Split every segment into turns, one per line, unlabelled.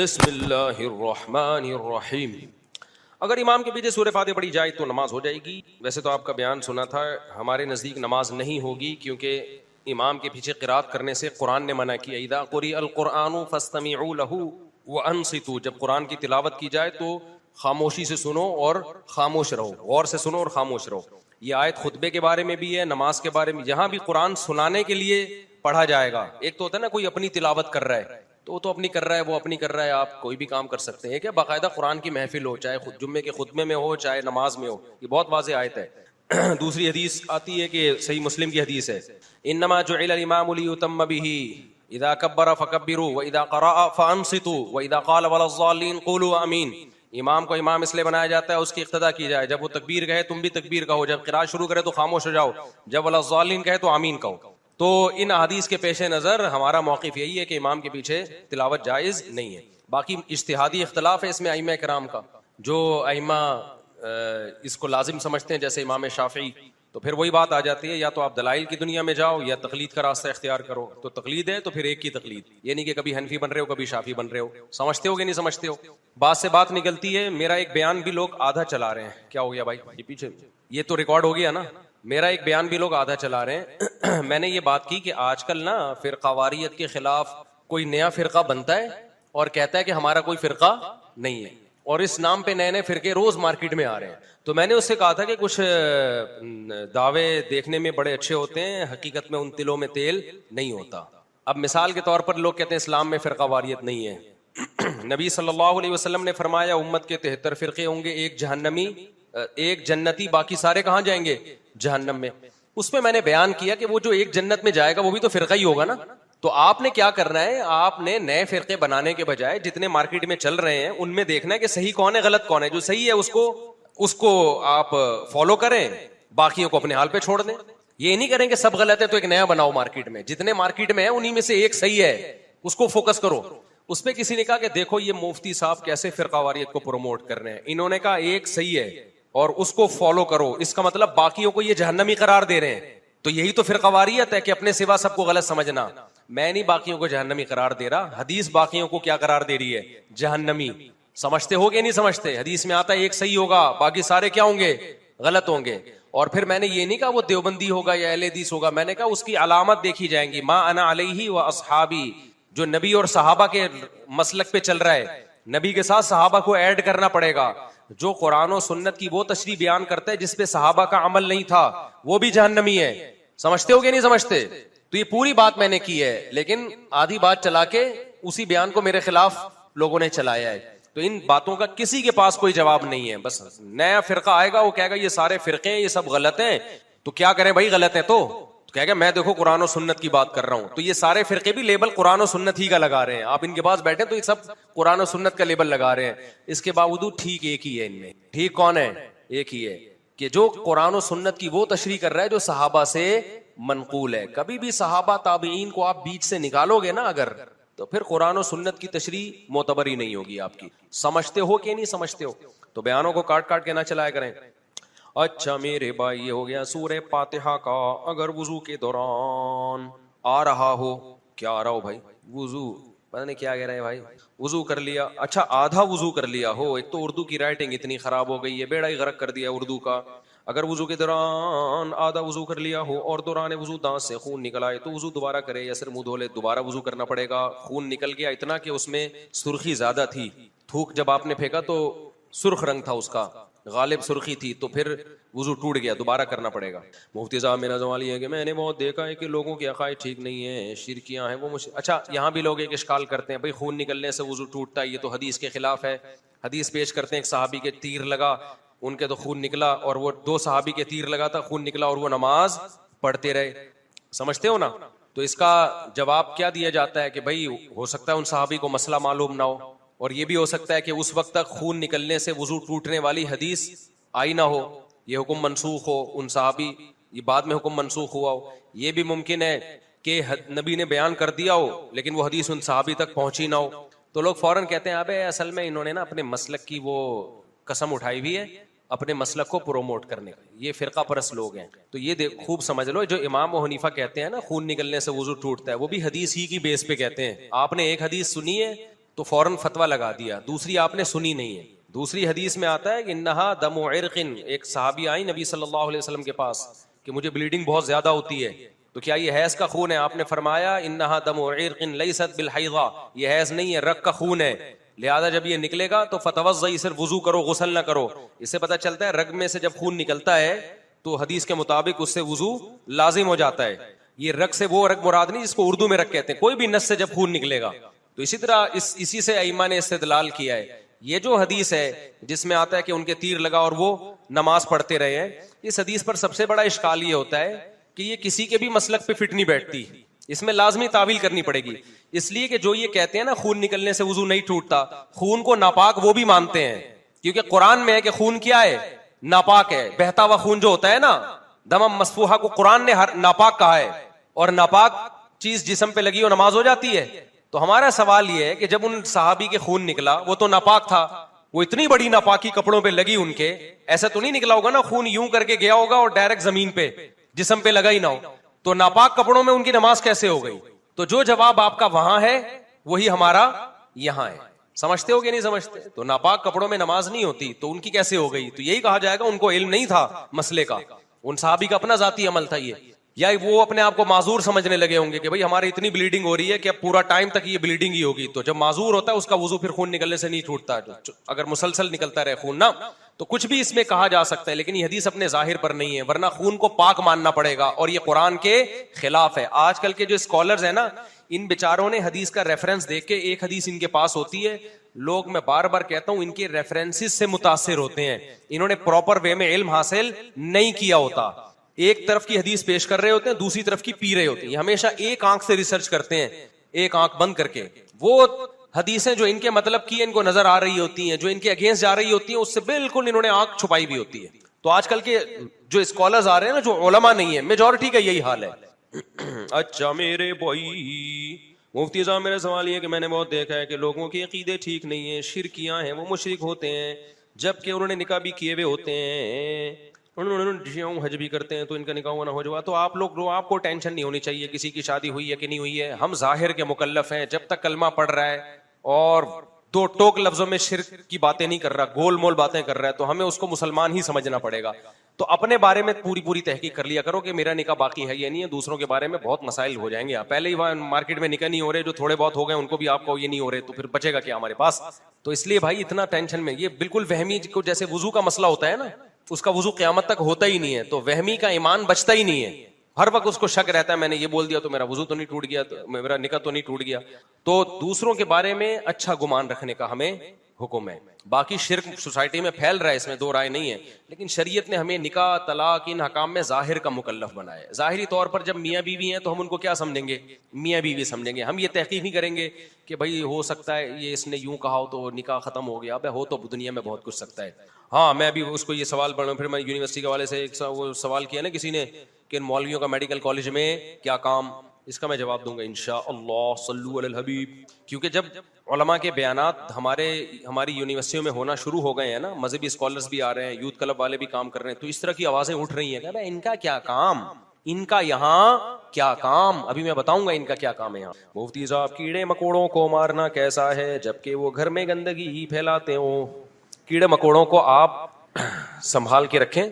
بسم اللہ الرحمن الرحیم۔ اگر امام کے پیچھے سورہ فاتحہ پڑھی جائے تو نماز ہو جائے گی۔ ویسے تو آپ کا بیان سنا تھا، ہمارے نزدیک نماز نہیں ہوگی، کیونکہ امام کے پیچھے قرات کرنے سے قرآن نے منع کیا، اذا قرئ القرآن فاستمعوا له وانصتوا، جب قرآن کی تلاوت کی جائے تو خاموشی سے سنو اور خاموش رہو، غور سے سنو اور خاموش رہو۔ یہ آیت خطبے کے بارے میں بھی ہے، نماز کے بارے میں، جہاں بھی قرآن سنانے کے لیے پڑھا جائے گا۔ ایک تو ہوتا ہے نا کوئی اپنی تلاوت کر رہا ہے تو وہ تو اپنی کر رہا ہے، وہ اپنی کر رہا ہے، آپ کوئی بھی کام کر سکتے ہیں کہ باقاعدہ قرآن کی محفل ہو، چاہے خود جمعے کے خطبے میں ہو چاہے نماز میں ہو، یہ بہت واضح آیت ہے۔ دوسری حدیث آتی ہے کہ صحیح مسلم کی حدیث ہے، انما جعل الامام لیتم به اذا کبر فکبروا واذا قرأ فانصتوا واذا قال ولا الضالین قولوا آمین۔ امام کو امام اس لیے بنایا جاتا ہے اس کی اقتدا کی جائے، جب وہ تکبیر کہے تم بھی تکبیر کہو، جب قرات شروع کرے تو خاموش ہو جاؤ، جب ولا الضالین کہے تو آمین کہو۔ تو ان احادیث کے پیش نظر ہمارا موقف یہی ہے کہ امام کے پیچھے تلاوت جائز نہیں ہے۔ باقی اجتہادی اختلاف ہے اس میں ائمہ کرام کا، جو ائمہ اس کو لازم سمجھتے ہیں جیسے امام شافعی، تو پھر وہی بات آ جاتی ہے، یا تو آپ دلائل کی دنیا میں جاؤ یا تقلید کا راستہ اختیار کرو۔ تو تقلید ہے تو پھر ایک کی تقلید، یہ نہیں کہ کبھی حنفی بن رہے ہو کبھی شافعی بن رہے ہو، سمجھتے ہو کہ نہیں سمجھتے ہو۔ بات سے بات نکلتی ہے، میرا ایک بیان بھی لوگ آدھا چلا رہے ہیں، کیا ہو گیا بھائی یہ پیچھے، یہ تو ریکارڈ ہو گیا نا، میرا ایک بیان بھی لوگ آدھا چلا رہے ہیں۔ میں نے یہ بات کی کہ آج کل نا فرقہ واریت کے خلاف کوئی نیا فرقہ بنتا ہے اور کہتا ہے کہ ہمارا کوئی فرقہ نہیں ہے، اور اس نام پہ نئے نئے فرقے روز مارکیٹ میں آ رہے ہیں۔ تو میں نے اس سے کہا تھا کہ کچھ دعوے دیکھنے میں بڑے اچھے ہوتے ہیں، حقیقت میں ان تلوں میں تیل نہیں ہوتا۔ اب مثال کے طور پر لوگ کہتے ہیں اسلام میں فرقہ واریت نہیں ہے۔ نبی صلی اللہ علیہ وسلم نے فرمایا امت کے 73 فرقے ہوں گے، ایک جہنمی ایک جنتی، باقی سارے کہاں جائیں گے؟ جہنم میں۔ اس میں نے بیان کیا کہ وہ جو ایک جنت میں جائے گا وہ بھی تو فرقہ ہی ہوگا نا۔ تو آپ نے کیا کرنا ہے، آپ نے نئے فرقے بنانے کے بجائے جتنے مارکیٹ میں چل رہے ہیں ان میں دیکھنا ہے کہ صحیح کون ہے غلط کون ہے۔ جو صحیح ہے اس کو آپ فالو کریں، باقیوں کو اپنے حال پہ چھوڑ دیں۔ یہ نہیں کریں کہ سب غلط ہے تو ایک نیا بناؤ مارکیٹ میں، جتنے مارکیٹ میں ہیں انہی میں سے ایک صحیح ہے، اس کو فوکس کرو۔ اس پہ کسی نے کہا کہ دیکھو یہ مفتی صاحب کیسے فرقہ واریت کو پروموٹ کر رہے ہیں، انہوں نے کہا ایک صحیح ہے اور اس کو فالو کرو، اس کا مطلب باقیوں کو یہ جہنمی قرار دے رہے ہیں۔ تو یہی تو فرقہ واریت ہے کہ اپنے سوا سب کو غلط سمجھنا۔ میں نہیں باقیوں کو جہنمی قرار دے رہا، حدیث باقیوں کو کیا قرار دے رہی ہے؟ جہنمی۔ سمجھتے ہو کہ نہیں سمجھتے؟ حدیث میں آتا ہے ایک صحیح ہوگا باقی سارے کیا ہوں گے؟ غلط ہوں گے۔ اور پھر میں نے یہ نہیں کہا وہ دیوبندی ہوگا یا اہل حدیث ہوگا، میں نے کہا اس کی علامت دیکھی جائیں گی، ما انا علیہ و اصحابی، جو نبی اور صحابہ کے مسلک پہ چل رہا ہے، نبی کے ساتھ صحابہ کو ایڈ کرنا پڑے گا۔ جو قرآن و سنت کی وہ تشریح بیان کرتا ہے جس پہ صحابہ کا عمل نہیں تھا وہ بھی جہنمی ہے۔ سمجھتے ہو کہ نہیں سمجھتے؟ تو یہ پوری بات میں نے کی ہے، لیکن آدھی بات چلا کے اسی بیان کو میرے خلاف لوگوں نے چلایا ہے۔ تو ان باتوں کا کسی کے پاس کوئی جواب نہیں ہے۔ بس نیا فرقہ آئے گا وہ کہے گا یہ سارے فرقے یہ سب غلط ہیں، تو کیا کریں بھائی غلط ہیں تو کہے گا میں دیکھو قرآن و سنت کی بات کر رہا ہوں۔ تو یہ سارے فرقے بھی لیبل قرآن و سنت ہی کا لگا رہے ہیں، آپ ان کے پاس بیٹھے تو یہ سب قرآن و سنت کا لیبل لگا رہے ہیں۔ اس کے باوجود ٹھیک ایک ہی ہے، ان میں ٹھیک کون ہے؟ ایک ہی ہے کہ جو قرآن و سنت کی وہ تشریح کر رہا ہے جو صحابہ سے منقول ہے۔ کبھی بھی صحابہ تابعین کو آپ بیچ سے نکالو گے نا اگر، تو پھر قرآن و سنت کی تشریح معتبر ہی نہیں ہوگی آپ کی۔ سمجھتے ہو کہ نہیں سمجھتے ہو؟ تو بیانوں کو کاٹ کاٹ کے نہ چلایا کریں۔ اچھا میرے بھائی یہ ہو گیا سورہ فاتحہ کا۔ اگر وضو کے دوران آ رہا ہو، کیا آ رہا ہو بھائی؟ وضو، پتہ نہیں کیا کہہ رہے ہیں بھائی، وضو کر لیا، اچھا آدھا وضو کر لیا ہو۔ ایک تو اردو کی رائٹنگ اتنی خراب ہو گئی ہے، بیڑا ہی غرق کر دیا اردو کا۔ اگر وضو کے دوران آدھا وضو کر لیا ہو اور دوران وضو دانت سے خون نکل آئے تو وضو دوبارہ کرے یا صرف منہ دھو لے؟ دوبارہ وضو کرنا پڑے گا۔ خون نکل گیا اتنا کہ اس میں سرخی زیادہ تھی، تھوک جب آپ نے پھینکا تو سرخ رنگ تھا اس کا، غالب سرخی تھی، تو پھر وضو ٹوٹ گیا، دوبارہ کرنا پڑے گا۔ مفتی صاحب میرا سوال یہ ہے کہ میں نے بہت دیکھا ہے کہ لوگوں کے عقائد ٹھیک نہیں ہیں، شرکیاں ہیں وہ اچھا یہاں بھی لوگ ایک اشکال کرتے ہیں بھائی خون نکلنے سے وضو ٹوٹتا ہے، یہ تو حدیث کے خلاف ہے۔ حدیث پیش کرتے ہیں ایک صحابی کے تیر لگا، ان کے تو خون نکلا، اور وہ دو صحابی کے تیر لگا تھا، خون نکلا اور وہ نماز پڑھتے رہے۔ سمجھتے ہو نا؟ تو اس کا جواب کیا دیا جاتا ہے کہ بھائی ہو سکتا ہے ان صحابی کو مسئلہ معلوم نہ ہو، اور یہ بھی ہو سکتا ہے کہ اس وقت تک خون نکلنے سے وضو ٹوٹنے والی حدیث آئی نہ ہو، یہ حکم منسوخ ہو، ان صحابی یہ بعد میں حکم منسوخ ہوا ہو۔ یہ بھی ممکن ہے کہ نبی نے بیان کر دیا ہو لیکن وہ حدیث ان صحابی تک پہنچی نہ ہو۔ تو لوگ فوراً کہتے ہیں ابے اصل میں انہوں نے نا اپنے مسلک کی وہ قسم اٹھائی ہوئی ہے اپنے مسلک کو پروموٹ کرنے کا، یہ فرقہ پرست لوگ ہیں۔ تو یہ خوب سمجھ لو، جو امام و حنیفہ کہتے ہیں نا خون نکلنے سے وضو ٹوٹتا ہے، وہ بھی حدیث ہی کی بیس پہ کہتے ہیں۔ آپ نے ایک حدیث سنی ہے تو فوراً فتویٰ لگا دیا، دوسری آپ نے سنی نہیں ہے. دوسری حدیث میں آتا ہے کہ انہا دم عرق، ایک صحابی آئی نبی صلی اللہ علیہ وسلم کے پاس کہ مجھے بلیڈنگ بہت زیادہ ہوتی ہے، تو کیا یہ حیض کا خون ہے؟ آپ نے فرمایا انہا دم عرق لیست بالحیضہ، یہ حیض نہیں ہے، رگ کا خون ہے، لہذا جب یہ نکلے گا تو فتوضئی، صرف وضو کرو، غسل نہ کرو. اس سے پتہ چلتا ہے رگ میں سے جب خون نکلتا ہے تو حدیث کے مطابق اس سے وضو لازم ہو جاتا ہے. یہ رگ سے وہ رگ مراد نہیں جس کو اردو میں رگ کہتے ہیں، کوئی بھی نس سے جب خون نکلے گا. تو اسی طرح اسی سے ائمہ نے استدلال کیا ہے. یہ جو حدیث ہے جس میں آتا ہے کہ ان کے تیر لگا اور وہ نماز پڑھتے رہے ہیں، اس حدیث پر سب سے بڑا اشکال یہ ہوتا ہے کہ یہ کسی کے بھی مسلک پہ فٹ نہیں بیٹھتی، اس میں لازمی تعویل کرنی پڑے گی. اس لیے کہ جو یہ کہتے ہیں نا خون نکلنے سے وضو نہیں ٹوٹتا، خون کو ناپاک وہ بھی مانتے ہیں، کیونکہ قرآن میں ہے کہ خون کیا ہے؟ ناپاک ہے. بہتا ہوا خون جو ہوتا ہے نا، دمم مسفوحہ کو قرآن نے ناپاک کہا ہے، اور ناپاک چیز جسم پہ لگی ہو نماز ہو جاتی ہے. تو ہمارا سوال یہ ہے کہ جب ان صحابی کے خون نکلا وہ تو ناپاک تھا، وہ اتنی بڑی ناپاکی کپڑوں پہ لگی ان کے، ایسا تو نہیں نکلا ہوگا نا خون یوں کر کے گیا ہوگا اور ڈائریکٹ زمین پہ جسم پہ لگا ہی نہ ہو، تو ناپاک کپڑوں میں ان کی نماز کیسے ہو گئی؟ تو جو جواب آپ کا وہاں ہے وہی ہمارا یہاں ہے. سمجھتے ہو کہ نہیں سمجھتے؟ تو ناپاک کپڑوں میں نماز نہیں ہوتی تو ان کی کیسے ہو گئی؟ تو یہی کہا جائے گا ان کو علم نہیں تھا مسئلے کا، ان صحابی کا اپنا ذاتی عمل تھا یہ، یا وہ اپنے آپ کو معذور سمجھنے لگے ہوں گے کہ بھائی ہماری اتنی بلیڈنگ ہو رہی ہے کہ اب پورا ٹائم تک یہ بلیڈنگ ہی ہوگی. تو جب معذور ہوتا ہے اس کا وضو پھر خون نکلنے سے نہیں ٹوٹتا، اگر مسلسل نکلتا رہے خون نا تو کچھ بھی اس میں کہا جا سکتا ہے، لیکن یہ حدیث اپنے ظاہر پر نہیں ہے، ورنہ خون کو پاک ماننا پڑے گا اور یہ قرآن کے خلاف ہے. آج کل کے جو اسکالرز ہیں نا، ان بیچاروں نے حدیث کا ریفرنس دیکھ کے، ایک حدیث ان کے پاس ہوتی ہے، لوگ میں بار بار کہتا ہوں ان کے ریفرنسز سے متاثر ہوتے ہیں، انہوں نے پراپر وے میں علم حاصل نہیں کیا ہوتا. ایک طرف کی حدیث پیش کر رہے ہوتے ہیں، دوسری طرف کی پی رہے ہوتے ہیں. یہ ہمیشہ ایک آنکھ سے ریسرچ کرتے ہیں، ایک آنکھ بند کر کے. وہ حدیثیں جو ان کے مطلب کی ان کو نظر آ رہی ہوتی ہیں، جو ان کے اگینسٹ جا رہی ہوتی ہیں، اس سے بالکل انہوں نے آنکھ چھپائی بھی ہوتی ہے. تو آج کل کے جو اسکالرز آ رہے ہیں نا، جو علماء نہیں ہیں، میجورٹی کا یہی حال ہے. اچھا میرے بھائی مفتی صاحب، میرا سوال یہ ہے کہ میں نے بہت دیکھا ہے کہ لوگوں کے عقیدے ٹھیک نہیں ہیں، شرکیاں ہیں، وہ مشرک ہوتے ہیں جبکہ انہوں نے نکاح بھی کیے ہوئے ہوتے ہیں، انہوں حج بھی کرتے ہیں، تو ان کا نکاح ہونا ہو جائے. تو آپ لوگ، آپ کو ٹینشن نہیں ہونی چاہیے کسی کی شادی ہوئی ہے کہ نہیں ہوئی ہے. ہم ظاہر کے مکلف ہیں، جب تک کلمہ پڑھ رہا ہے اور دو ٹوک لفظوں میں شرک کی باتیں نہیں کر رہا، گول مول باتیں کر رہا ہے، تو ہمیں اس کو مسلمان ہی سمجھنا پڑے گا. تو اپنے بارے میں پوری تحقیق کر لیا کرو کہ میرا نکاح باقی ہے یا نہیں ہے. دوسروں کے بارے میں بہت مسائل ہو جائیں گے. آپ پہلے ہی وہاں مارکیٹ میں نکاح نہیں ہو رہے، جو تھوڑے بہت ہو گئے ان کو بھی آپ کو یہ نہیں ہو رہے، تو پھر بچے گا کیا ہمارے پاس؟ تو اس لیے بھائی اتنا ٹینشن میں، یہ بالکل وہمی کو جیسے وضو کا مسئلہ ہوتا ہے نا، اس کا وضو قیامت تک ہوتا ہی نہیں ہے، تو وہمی کا ایمان بچتا ہی نہیں ہے. ہر وقت اس کو شک رہتا ہے میں نے یہ بول دیا تو میرا وضو تو نہیں ٹوٹ گیا، تو میرا نکاح تو نہیں ٹوٹ گیا. تو دوسروں کے بارے میں اچھا گمان رکھنے کا ہمیں حکم ہے. باقی شرک سوسائٹی میں پھیل رہا ہے، اس میں دو رائے نہیں ہے، لیکن شریعت نے ہمیں نکاح، طلاق، ان حکام میں ظاہر کا مکلف بنایا ہے. ظاہری طور پر جب میاں بیوی ہیں تو ہم ان کو کیا سمجھیں گے؟ میاں بیوی سمجھیں گے. ہم یہ تحقیق نہیں کریں گے کہ بھائی ہو سکتا ہے یہ اس نے یوں کہا ہو تو نکاح ختم ہو گیا. اب ہو تو دنیا میں بہت کچھ سکتا ہے. ہاں میں ابھی اس کو یہ سوال پڑھ رہا ہوں، پھر میں یونیورسٹی کے حوالے سے ایک وہ سوال کیا نا کسی نے کہ مولویوں کا میڈیکل کالج میں کیا کام، اس کا میں جواب دوں گا انشاءاللہ. صلو علی الحبیب. کیونکہ جب علماء کے بیانات ہماری یونیورسٹیوں میں ہونا شروع ہو گئے ہیں نا، مذہبی اسکالرز بھی آ رہے ہیں، یوتھ کلب والے بھی کام کر رہے ہیں، تو اس طرح کی آوازیں اٹھ رہی ہیں کہ بھائی ان کا کیا کام، ان کا یہاں کیا کام. ابھی میں بتاؤں گا ان کا کیا کام ہے یہاں. مفتی صاحب کیڑے مکوڑوں کو مارنا کیسا ہے جبکہ وہ گھر میں گندگی ہی پھیلاتے ہوں؟ کیڑے مکوڑوں کو آپ سنبھال کے رکھیں،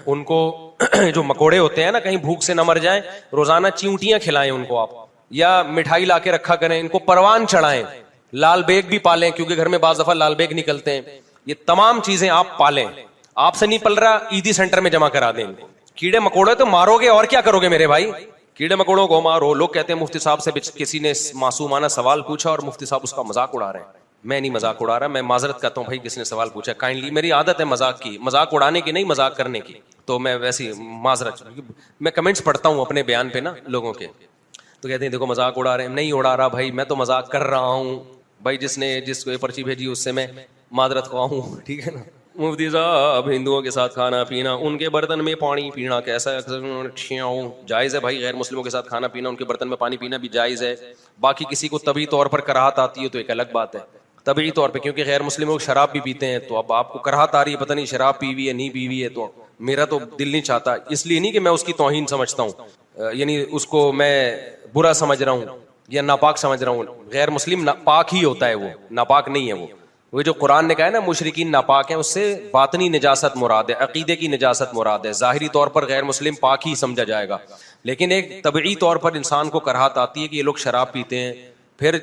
ان کو جو مکوڑے ہوتے ہیں نا کہیں بھوک سے نہ مر جائیں، روزانہ چیونٹیاں کھلائیں ان کو آپ، یا مٹھائی لا کے رکھا کریں، ان کو پروان چڑھائیں، لال بیگ بھی پالیں کیونکہ گھر میں بعض دفعہ لال بیگ نکلتے ہیں. یہ تمام چیزیں آپ پالیں. آپ سے نہیں پل رہا، عیدی سینٹر میں جمع کرا دیں. کیڑے مکوڑے تو مارو گے اور کیا کرو گے میرے بھائی؟ کیڑے مکوڑوں کو مارو. لوگ کہتے ہیں مفتی صاحب سے کسی نے معصومانہ سوال پوچھا اور مفتی صاحب اس کا مذاق اڑا رہے ہیں. میں نہیں مذاق اڑا رہا، میں معذرت کرتا ہوں بھائی کس نے سوال پوچھا، کائنڈلی. میری عادت ہے مذاق کی، مذاق اڑانے کی نہیں، مذاق کرنے کی. تو میں ویسی معذرت، میں کمنٹس پڑھتا ہوں اپنے بیان پہ نا لوگوں کے، تو کہتے ہیں دیکھو مذاق اڑا رہے ہیں. نہیں اڑا رہا بھائی، میں تو مذاق کر رہا ہوں بھائی. جس کو یہ پرچی بھیجی اس سے میں معذرت خواہ ہوں، ٹھیک ہے نا. مفتی صاحب ہندوؤں کے ساتھ کھانا پینا، ان کے برتن میں پانی پینا کیسا ہے؟ جائز ہے بھائی، غیر مسلموں کے ساتھ کھانا پینا، ان کے برتن میں پانی پینا بھی جائز ہے. باقی کسی کو طبعی طور پر کراہت آتی ہے تو ایک الگ بات ہے. طبعی طور پہ کیونکہ غیر مسلم لوگ شراب بھی پیتے ہیں، تو اب آپ کو کراہت آ رہی ہے، پتہ نہیں شراب پی ہوئی ہے نہیں پی ہوئی ہے، تو میرا تو دل نہیں چاہتا. اس لیے نہیں کہ میں اس کی توہین سمجھتا ہوں، یعنی اس کو میں برا سمجھ رہا ہوں، یا ناپاک سمجھ رہا ہوں؟ غیر مسلم پاک ہی ہوتا ہے، وہ ناپاک نہیں ہے. وہ جو قرآن نے کہا ہے نا مشرکین ناپاک ہیں، اس سے باطنی نجاست مراد ہے، عقیدے کی نجاست مراد ہے. ظاہری طور پر غیر مسلم پاک ہی سمجھا جائے گا، لیکن ایک طبعی طور پر انسان کو کراہت آتی ہے کہ یہ لوگ شراب پیتے ہیں. پھر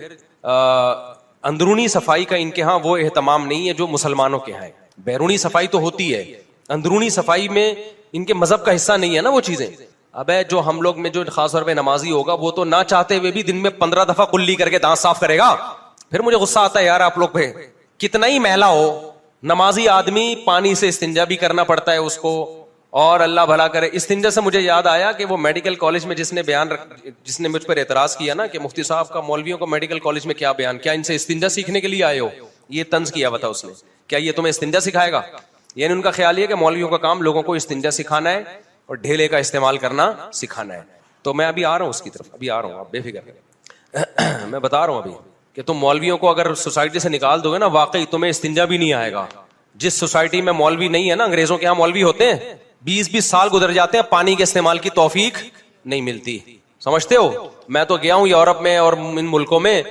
اندرونی صفائی کا ان کے ہاں وہ اہتمام نہیں ہے جو مسلمانوں کے ہاں ہے. بیرونی صفائی تو ہوتی ہے، اندرونی صفائی میں ان کے مذہب کا حصہ نہیں ہے نا وہ چیزیں. اب جو ہم لوگ میں جو خاص طور پہ نمازی ہوگا وہ تو نہ چاہتے ہوئے بھی دن میں 15 دفعہ کلی کر کے دانت صاف کرے گا. پھر مجھے غصہ آتا ہے یار آپ لوگ پہ، کتنا ہی میلا ہو نمازی آدمی پانی سے استنجا بھی کرنا پڑتا ہے اس کو، اور اللہ بھلا کرے. استنجا سے مجھے یاد آیا کہ وہ میڈیکل کالج میں جس نے مجھ پر اعتراض کیا نا کہ مفتی صاحب کا مولویوں کو میڈیکل کالج میں کیا بیان، کیا ان سے استنجا سیکھنے کے لیے آئے ہو؟ یہ طنز کیا ہوا تھا اس نے، کیا یہ تمہیں استنجا سکھائے گا؟ یعنی ان کا خیال یہ کہ مولویوں کا کام لوگوں کو استنجا سکھانا ہے اور ڈھیلے کا استعمال کرنا سکھانا ہے. تو میں ابھی آ رہا ہوں اس کی طرف، ابھی آ رہا ہوں، آپ بے فکر رہیں. میں بتا رہا ہوں ابھی کہ تم مولویوں کو اگر سوسائٹی سے نکال دو گے نا واقعی تمہیں استنجا بھی نہیں آئے گا. جس سوسائٹی میں مولوی نہیں ہے نا، انگریزوں کے یہاں مولوی ہوتے ہیں 20-20 سال گزر جاتے ہیں، پانی کے استعمال کی توفیق نہیں ملتی. سمجھتے ہو؟ میں تو گیا ہوں یورپ میں اور ان ملکوں میں،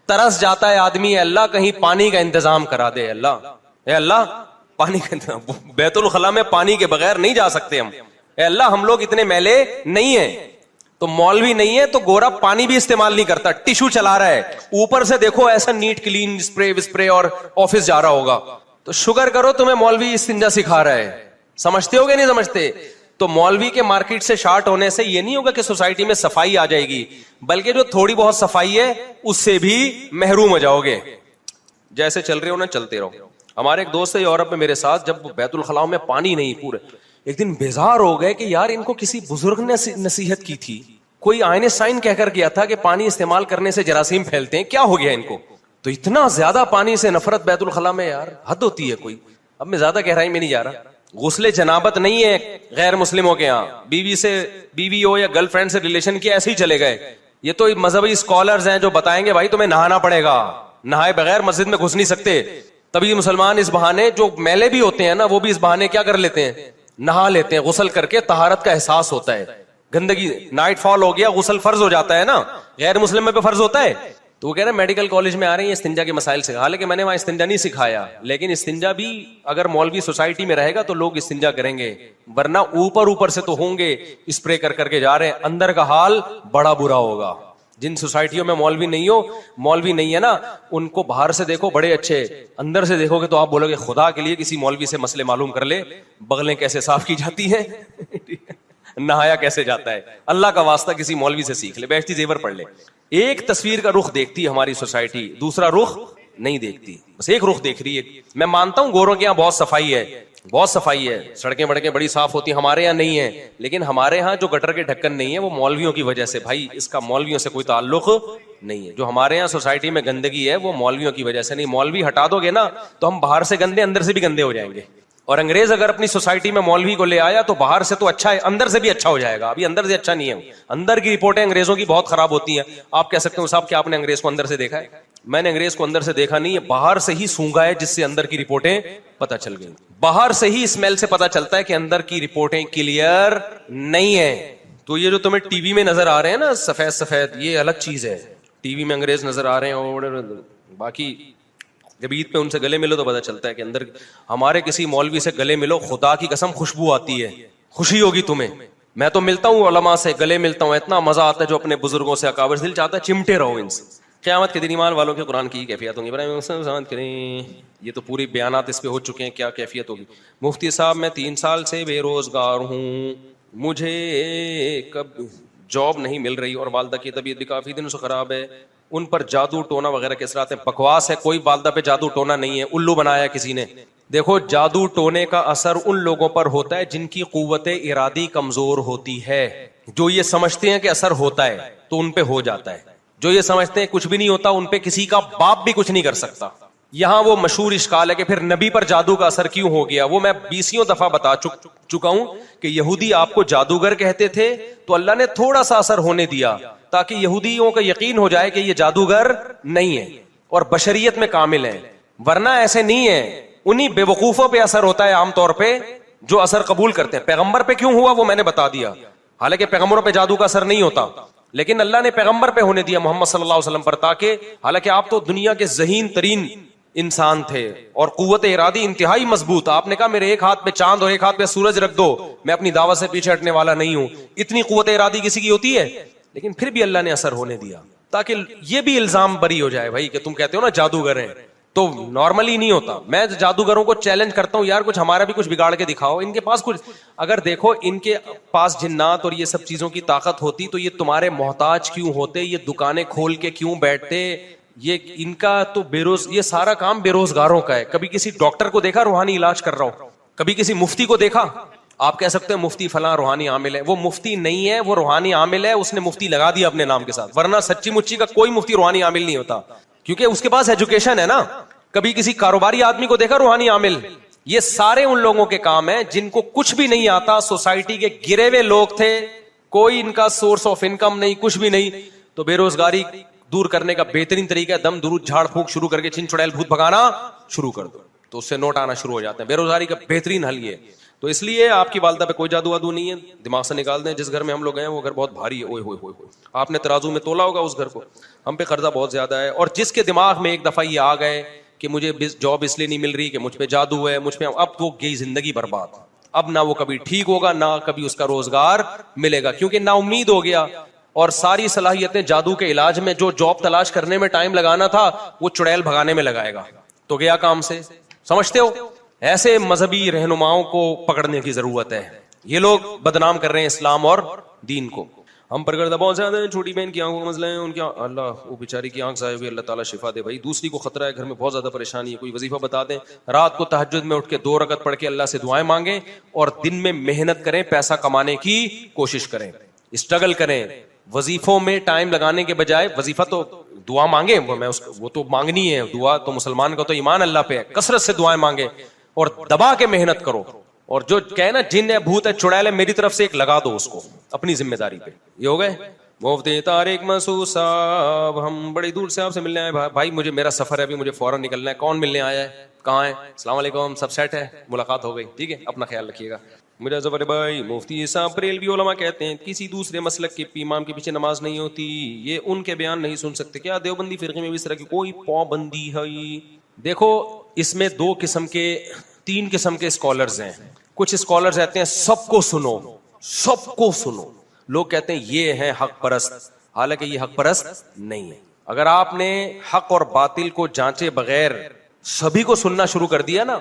ترس جاتا ہے آدمی، اے اللہ کہیں پانی کا انتظام کرا دے، اللہ اے اللہ پانی کا انتظام. بیت الخلاء میں پانی کے بغیر نہیں جا سکتے ہم، اے اللہ ہم لوگ اتنے میلے نہیں ہیں. تو مولوی نہیں ہے تو گورا پانی بھی استعمال نہیں کرتا، ٹیشو چلا رہا ہے، اوپر سے دیکھو ایسا نیٹ کلین اسپرے اور آفس جا رہا ہوگا. تو شکر کرو تمہیں مولوی استنجا سکھا رہا ہے. سمجھتے ہو گے نہیں سمجھتے؟ تو مولوی کے مارکیٹ سے شارٹ ہونے سے یہ نہیں ہوگا کہ سوسائٹی میں صفائی آ جائے گی، بلکہ جو تھوڑی بہت صفائی ہے اس سے بھی محروم ہو جاؤ گے. جیسے چل رہے ہو نا چلتے رہو. ہمارے ایک دوست ہے یورپ میں میرے ساتھ، جب بیت الخلاء میں پانی نہیں پورے، ایک دن بیزار ہو گئے کہ یار ان کو کسی بزرگ نے نصیحت کی تھی، کوئی آئنسٹائن کہہ کر گیا تھا کہ پانی استعمال کرنے سے جراثیم پھیلتے ہیں، کیا ہو گیا ان کو؟ تو اتنا زیادہ پانی سے نفرت بیت الخلاء میں، یار حد ہوتی ہے کوئی. اب میں زیادہ گہرائی میں نہیں جا رہا. غسل جنابت نہیں ہے غیر مسلموں کے یہاں، بیوی ہو یا گرل فرینڈ سے ریلیشن کیا ایسے ہی چلے گئے. یہ تو مذہبی اسکالرز ہیں جو بتائیں گے بھائی تمہیں نہانا پڑے گا، نہائے بغیر مسجد میں گھس نہیں سکتے. تبھی مسلمان اس بہانے جو میلے بھی ہوتے ہیں نا وہ بھی اس بہانے کیا کر لیتے ہیں، نہا لیتے ہیں. غسل کر کے طہارت کا احساس ہوتا ہے. گندگی نائٹ فال ہو گیا، غسل فرض ہو جاتا ہے نا، غیر مسلم میں پہ فرض ہوتا ہے. تو وہ کہہ رہے ہیں میڈیکل کالج میں آ رہے ہیں استنجا کے مسائل سے. حالانکہ میں نے وہاں استنجا نہیں سکھایا، لیکن استنجا بھی اگر مولوی سوسائٹی میں رہے گا تو لوگ استنجا کریں گے، ورنہ اوپر سے تو ہوں گے اسپرے کر کے جا رہے ہیں، اندر کا حال بڑا برا ہوگا. جن سوسائٹیوں میں مولوی نہیں ہے نا، ان کو باہر سے دیکھو بڑے اچھے، اندر سے دیکھو گے تو آپ بولو گے خدا کے لیے کسی مولوی سے مسئلے معلوم کر لے، بغلیں کیسے صاف کی جاتی ہیں نہایا کیسے جاتا ہے، اللہ کا واسطہ کسی مولوی سے سیکھ لے، بیشتی زیور پڑھ لے. ایک تصویر کا رخ دیکھتی ہے ہماری سوسائٹی، دوسرا رخ نہیں دیکھتی، بس ایک رخ دیکھ رہی ہے. میں مانتا ہوں گوروں کے یہاں بہت صفائی ہے، سڑکیں بڑکیں بڑی صاف ہوتی ہیں، ہمارے یہاں نہیں ہے. لیکن ہمارے ہاں جو گٹر کے ڈھکن نہیں ہے وہ مولویوں کی وجہ سے. بھائی اس کا مولویوں سے کوئی تعلق نہیں ہے. جو ہمارے یہاں سوسائٹی میں گندگی ہے وہ مولویوں کی وجہ سے نہیں. مولوی ہٹا دو گے نا تو ہم باہر سے گندے اندر سے بھی گندے ہو جائیں گے. اور انگریز اگر اپنی سوسائٹی میں مولوی کو لے آیا تو باہر سے تو اچھا ہے، اندر سے بھی اچھا ہو جائے گا. ابھی اندر سے اچھا نہیں ہے. اندر کی رپورٹیں انگریزوں کی بہت خراب ہوتی ہیں. آپ کہہ سکتے ہو صاحب کیا آپ نے انگریز کو اندر سے دیکھا ہے؟ میں نے انگریز کو اندر سے دیکھا نہیں ہے، باہر سے ہی سونگا ہے جس سے اندر کی رپورٹیں پتہ چل گئی. باہر سے ہی اسمیل سے پتہ چلتا ہے کہ اندر کی رپورٹیں کلیئر نہیں ہے. تو یہ جو تمہیں ٹی وی میں نظر آ رہے ہیں نا سفید یہ الگ چیز ہے. ٹی وی میں انگریز نظر آ رہے ہیں اور باقی جب عید پہ ان سے گلے ملو تو پتہ چلتا ہے کہ اندر. ہمارے کسی مولوی سے گلے ملو، خدا کی قسم خوشبو آتی ہے، خوشی ہوگی تمہیں. میں تو ملتا ہوں علماء سے، گلے ملتا ہوں، اتنا مزہ آتا ہے جو اپنے بزرگوں سے اکابر، دل چاہتا ہے چمٹے رہو ان سے. قیامت کے دن ایمان والوں کے قرآن کی کیفیت ہوگی. یہ تو پوری بیانات اس پہ ہو چکے ہیں، کیا کیفیت ہوگی. مفتی صاحب میں 3 سال سے بے روزگار ہوں، مجھے کب جاب نہیں مل رہی اور والدہ کی طبیعت بھی کافی دنوں سے خراب ہے. ان پر جادو ٹونا وغیرہ کے اثرات ہیں. بکواس ہے، کوئی والدہ پہ جادو ٹونا نہیں ہے، الو بنایا کسی نے. دیکھو جادو ٹونے کا اثر ان لوگوں پر ہوتا ہے جن کی قوت ارادی کمزور ہوتی ہے. جو یہ سمجھتے ہیں کہ اثر ہوتا ہے تو ان پہ ہو جاتا ہے. جو یہ سمجھتے ہیں کچھ بھی نہیں ہوتا ان پہ کسی کا باپ بھی کچھ نہیں کر سکتا. یہاں وہ مشہور اشکال ہے کہ پھر نبی پر جادو کا اثر کیوں ہو گیا. وہ میں 20 دفعہ بتا چکا ہوں کہ یہودی آپ کو جادوگر کہتے تھے تو اللہ نے تھوڑا سا اثر ہونے دیا تاکہ یہودیوں کا یقین ہو جائے کہ یہ جادوگر نہیں ہے اور بشریت میں کامل ہے، ورنہ ایسے نہیں ہے. انہی بے وقوفوں پہ اثر ہوتا ہے عام طور پہ جو اثر قبول کرتے ہیں. پیغمبر پہ کیوں ہوا وہ میں نے بتا دیا، حالانکہ پیغمبروں پہ جادو کا اثر نہیں ہوتا. لیکن اللہ نے پیغمبر پہ ہونے دیا محمد صلی اللہ علیہ وسلم پر، تاکہ حالانکہ آپ تو دنیا کے ذہین ترین انسان تھے اور قوت ارادی انتہائی مضبوط، آپ نے کہا میرے ایک ہاتھ پہ چاند اور ایک ہاتھ پہ سورج رکھ دو، میں اپنی دعوت سے پیچھے ہٹنے والا نہیں ہوں. اتنی قوت ارادی کسی کی ہوتی ہے؟ لیکن پھر بھی اللہ نے اثر ہونے دیا تاکہ یہ بھی الزام بری ہو جائے بھائی کہ تم کہتے ہو نا جادوگر ہیں، تو نارملی نہیں ہوتا. میں جادوگروں کو چیلنج کرتا ہوں، یار کچھ ہمارا بھی کچھ بگاڑ کے دکھاؤ. ان کے پاس کچھ اگر دیکھو ان کے پاس جنات اور یہ سب چیزوں کی طاقت ہوتی تو یہ تمہارے محتاج کیوں ہوتے، یہ دکانیں کھول کے کیوں بیٹھتے؟ یہ ان کا تو یہ سارا کام بے روزگاروں کا ہے. کبھی کسی ڈاکٹر کو دیکھا روحانی علاج کر رہا ہو؟ کبھی کسی مفتی کو دیکھا؟ آپ کہہ سکتے ہیں مفتی فلاں روحانی عامل ہے، وہ مفتی نہیں ہے، وہ روحانی عامل ہے. اس نے مفتی لگا دیا اپنے نام کے ساتھ، ورنہ سچی مچی کا کوئی مفتی روحانی عامل نہیں ہوتا، کیونکہ اس کے پاس ایجوکیشن ہے نا. کبھی کسی کاروباری آدمی کو دیکھا روحانی عامل؟ یہ سارے ان لوگوں کے کام ہیں جن کو کچھ بھی نہیں آتا، سوسائٹی کے گرے ہوئے لوگ تھے، کوئی ان کا سورس آف انکم نہیں، کچھ بھی نہیں. تو بے روزگاری دور کرنے کا بہترین طریقہ ہے دم درود جھاڑ پھونک شروع کر کے چن چڑیل بھوت بھگانا شروع کر دو، تو اس سے نوٹ آنا شروع ہو جاتے ہیں. بے روزگاری کا بہترین حل یہ. تو اس لیے آپ کی والدہ پہ کوئی جادو وادو نہیں ہے، دماغ سے نکال دیں. جس گھر میں ہم لوگ ہیں وہ گھر بہت بھاری ہے، اوئے ہوئے ہوئے ہوئے، آپ نے ترازو میں تولا ہوگا اس گھر کو. ہم پہ قرضہ بہت زیادہ ہے. اور جس کے دماغ میں ایک دفعہ یہ آ گئے کہ مجھے جاب اس لیے نہیں مل رہی کہ مجھ پہ جادو ہے، مجھ پہ، اب وہ گئی زندگی برباد. اب نہ وہ کبھی ٹھیک ہوگا، نہ کبھی اس کا روزگار ملے گا، کیونکہ نا امید ہو گیا. اور ساری صلاحیتیں جادو کے علاج میں، جو جاب تلاش کرنے میں ٹائم لگانا تھا وہ چڑیل بھگانے میں لگائے گا، تو گیا کام سے. سمجھتے ہو؟ ایسے مذہبی رہنماؤں کو پکڑنے کی ضرورت ہے. یہ لوگ بدنام کر رہے ہیں اسلام اور دین کو. ہم پر گردہ بہت زیادہ ہیں. چھوٹی بہن کی آنکھوں کا مسئلہ ہے، ان کی اللہ وہ بیچاری کی آنکھ ضائع ہوئی، اللہ تعالیٰ شفا دے بھائی. دوسری کو خطرہ ہے، گھر میں بہت زیادہ پریشانی ہے، کوئی وظیفہ بتا دیں. رات کو تہجد میں اٹھ کے 2 رکعت پڑھ کے اللہ سے دعائیں مانگیں، اور دن میں محنت کریں، پیسہ کمانے کی کوشش کریں، اسٹرگل کریں. وظیفوں میں ٹائم لگانے کے بجائے وظیفہ تو دعا مانگیں، وہ تو مانگنی ہے دعا، تو مسلمان کا تو ایمان اللہ پہ ہے، کثرت سے دعائیں مانگیں اور دبا کے محنت کرو. اور جو کہے نا جن ہے بھوت ہے چڑیل ہے، میری طرف سے ایک لگا دو اس کو اپنی ذمہ داری پہ. یہ ہو گئے مفتی طارق مسعود صاحب، ہم بڑی دور سے آپ سے ملنے آئے بھائی. مجھے میرا سفر ہے ابھی، مجھے فوراً نکلنا ہے. کون ملنے آیا ہے؟ کہاں ہے؟ السلام علیکم، سب سیٹ ہے؟ ملاقات ہو گئی، ٹھیک ہے، اپنا خیال رکھیے گا. میرا ظفر بھائی، مفتی صاحب بریلوی علماء کہتے ہیں کسی دوسرے مسلک کے امام کے پیچھے نماز نہیں ہوتی، یہ ان کے بیان نہیں سن سکتے کیا؟ دیوبندی فرقے میں بھی اس طرح کی کوئی پابندی ہے؟ دیکھو اس میں 3 قسم کے اسکالرز ہیں. کچھ اسکالرز کہتے ہیں سب کو سنو، سب کو سنو. لوگ کہتے ہیں یہ ہیں حق پرست، حالانکہ یہ حق پرست نہیں ہے. اگر آپ نے حق اور باطل کو جانچے بغیر سبھی کو سننا شروع کر دیا نا،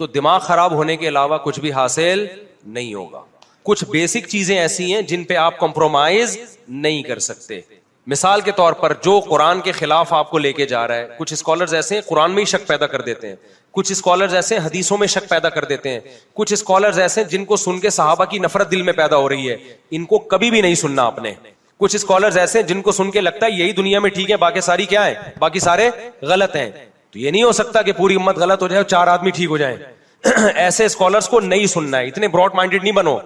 تو دماغ خراب ہونے کے علاوہ کچھ بھی حاصل نہیں ہوگا. کچھ بیسک چیزیں ایسی ہیں جن پہ آپ کمپرومائز نہیں کر سکتے. مثال کے طور پر جو قرآن کے خلاف آپ کو لے کے جا رہا ہے، کچھ اسکالرز ایسے ہیں قرآن میں ہی شک پیدا کر دیتے ہیں، کچھ اسکالرز ایسے ہیں حدیثوں میں شک پیدا کر دیتے ہیں، کچھ اسکالرز ایسے ہیں جن کو سن کے صحابہ کی نفرت دل میں پیدا ہو رہی ہے، ان کو کبھی بھی نہیں سننا آپ نے. کچھ اسکالرز ایسے ہیں جن کو سن کے لگتا ہے یہی دنیا میں ٹھیک ہے، باقی ساری کیا ہے، باقی سارے غلط ہیں. تو یہ نہیں ہو سکتا کہ پوری امت غلط ہو جائے اور 4 آدمی ٹھیک ہو جائیں. ایسے اسکالرز کو نہیں سننا ہے، اتنے براڈ مائنڈڈ نہیں بنو.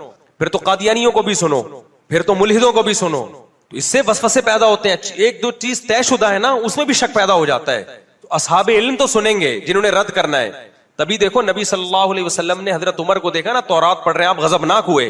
پھر تو قادیانیوں کو بھی سنو، پھر تو ملحدوں کو بھی سنو. تو اس سے وسوسے پیدا ہوتے ہیں. ایک دو چیز طے شدہ ہے نا، اس میں بھی شک پیدا ہو جاتا ہے. تو اصحاب علم تو سنیں گے جنہوں نے رد کرنا ہے. تبھی دیکھو نبی صلی اللہ علیہ وسلم نے حضرت عمر کو دیکھا نا تورات پڑھ رہے ہیں، آپ غضبناک ہوئے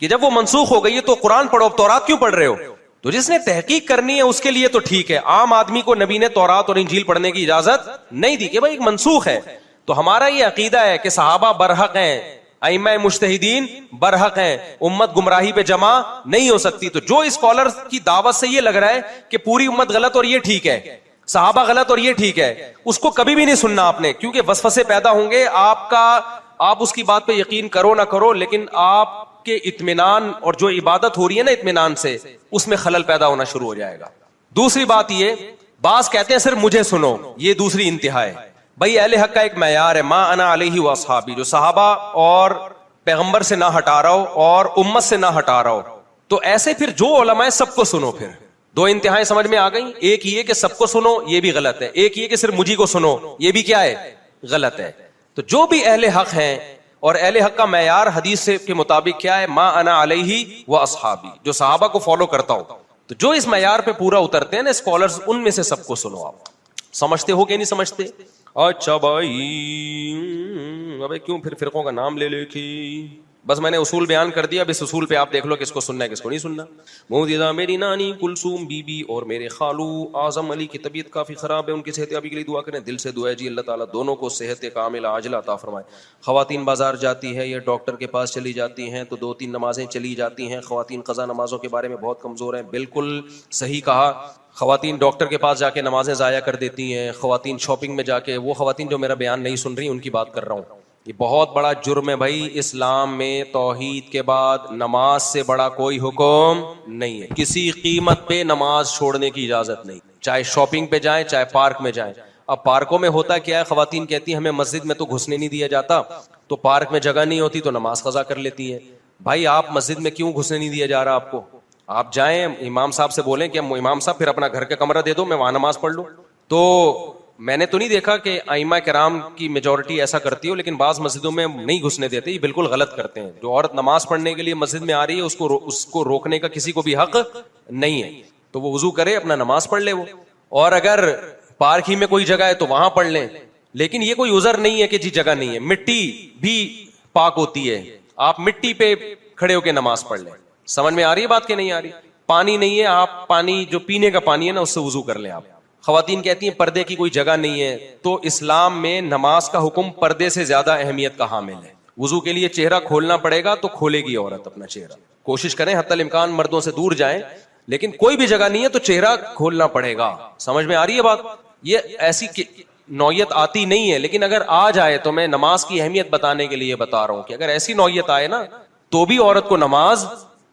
کہ جب وہ منسوخ ہو گئی ہے تو قرآن پڑھو، اب تورات کیوں پڑھ رہے ہو؟ تو جس نے تحقیق کرنی ہے اس کے لیے تو ٹھیک ہے. عام آدمی کو نبی نے تورات اور انجیل پڑھنے کی اجازت نہیں دی کہ بھائی ایک منسوخ ہے. تو ہمارا یہ عقیدہ ہے کہ صحابہ برحق ہیں، ائمہ مجتہدین برحق ہیں، امت گمراہی پہ جمع نہیں ہو سکتی. تو جو اسکالر کی دعوت سے یہ لگ رہا ہے کہ پوری امت غلط اور یہ ٹھیک ہے، صحابہ غلط اور یہ ٹھیک ہے، اس کو کبھی بھی نہیں سننا آپ نے، کیونکہ وسوسے پیدا ہوں گے. آپ اس کی بات پہ یقین کرو نہ کرو، لیکن آپ کے اطمینان اور جو عبادت ہو رہی ہے نا اطمینان سے، اس میں خلل پیدا ہونا شروع ہو جائے گا. دوسری بات یہ، بعض کہتے ہیں صرف مجھے سنو، یہ دوسری انتہا ہے. بھائی اہل حق کا ایک معیار ہے، ما انا علیہ واصحابی، جو صحابہ اور پیغمبر سے نہ ہٹا رہا ہو اور امت سے نہ ہٹا رہا ہو. تو ایسے پھر جو علماء سب کو سنو. پھر 2 انتہائیں سمجھ میں آ گئی. ایک یہ کہ سب کو سنو، یہ بھی غلط ہے. ایک یہ کہ صرف مجھی کو سنو، یہ بھی کیا ہے، غلط ہے. تو جو بھی اہل حق ہیں، اور اہل حق کا معیار حدیث کے مطابق کیا ہے، ما انا علیہ واصحابی، جو صحابہ کو فالو کرتا ہوں. تو جو اس معیار پہ پورا اترتے ہیں نا اسکالرز، ان میں سے سب کو سنو. آپ سمجھتے ہو کہ نہیں سمجھتے؟ اچھا بھائی، ابے کیوں پھر فرقوں کا نام لے لے کی؟ بس میں نے اصول بیان کر دیا، اب اس اصول پہ آپ دیکھ لو کس کو سننا ہے کس کو نہیں سننا. مودیدہ میری نانی کلثوم بی بی اور میرے خالو اعظم علی کی طبیعت کافی خراب ہے، ان کی صحت یابی کے لیے دعا کریں. دل سے دعا ہے جی، اللہ تعالیٰ دونوں کو صحت کاملہ عاجلہ عطا فرمائے. خواتین بازار جاتی ہے یا ڈاکٹر کے پاس چلی جاتی ہیں تو 2-3 نمازیں چلی جاتی ہیں. خواتین قضا نمازوں کے بارے میں بہت کمزور ہیں. بالکل صحیح کہا. خواتین ڈاکٹر کے پاس جا کے نمازیں ضائع کر دیتی ہیں. خواتین شاپنگ میں جا کے، وہ خواتین جو میرا بیان نہیں سن رہی ان کی بات کر رہا ہوں. یہ بہت بڑا جرم ہے بھائی. اسلام میں توحید کے بعد نماز سے بڑا کوئی حکم نہیں ہے. کسی قیمت پہ نماز چھوڑنے کی اجازت نہیں، چاہے شاپنگ پہ جائیں چاہے پارک میں جائیں. اب پارکوں میں ہوتا کیا ہے، خواتین کہتی ہیں ہمیں مسجد میں تو گھسنے نہیں دیا جاتا، تو پارک میں جگہ نہیں ہوتی تو نماز قضا کر لیتی ہیں. بھائی آپ مسجد میں کیوں گھسنے نہیں دیا جا رہا آپ کو؟ آپ جائیں امام صاحب سے بولیں کہ امام صاحب پھر اپنا گھر کا کمرہ دے دو، میں وہاں نماز پڑھ لوں. تو میں نے تو نہیں دیکھا کہ ائمہ کرام کی میجورٹی ایسا کرتی ہو، لیکن بعض مسجدوں میں نہیں گھسنے دیتے. یہ بالکل غلط کرتے ہیں. جو عورت نماز پڑھنے کے لیے مسجد میں آ رہی ہے اس کو روکنے کا کسی کو بھی حق نہیں ہے. تو وہ وضو کرے، اپنا نماز پڑھ لے وہ. اور اگر پارک ہی میں کوئی جگہ ہے تو وہاں پڑھ لیں. لیکن یہ کوئی عذر نہیں ہے کہ جی جگہ نہیں ہے. مٹی بھی پاک ہوتی ہے، آپ مٹی پہ کھڑے ہو کے نماز پڑھ لیں. سمجھ میں آ رہی ہے بات کہ نہیں آ رہی؟ پانی نہیں ہے، آپ پانی جو پینے کا پانی ہے نا اس سے وضو کر لیں. آپ خواتین کہتی ہیں پردے کی کوئی جگہ نہیں ہے، تو اسلام میں نماز کا حکم پردے سے زیادہ اہمیت کا حامل ہے. وضو کے لیے چہرہ کھولنا پڑے گا تو کھولے گی عورت اپنا چہرہ. کوشش کریں حتی الامکان مردوں سے دور جائیں، لیکن کوئی بھی جگہ نہیں ہے تو چہرہ کھولنا پڑے گا. سمجھ میں آ رہی ہے بات؟ یہ ایسی نوعیت آتی نہیں ہے، لیکن اگر آ جائے تو میں نماز کی اہمیت بتانے کے لیے بتا رہا ہوں کہ اگر ایسی نوعیت آئے نا تو بھی عورت کو نماز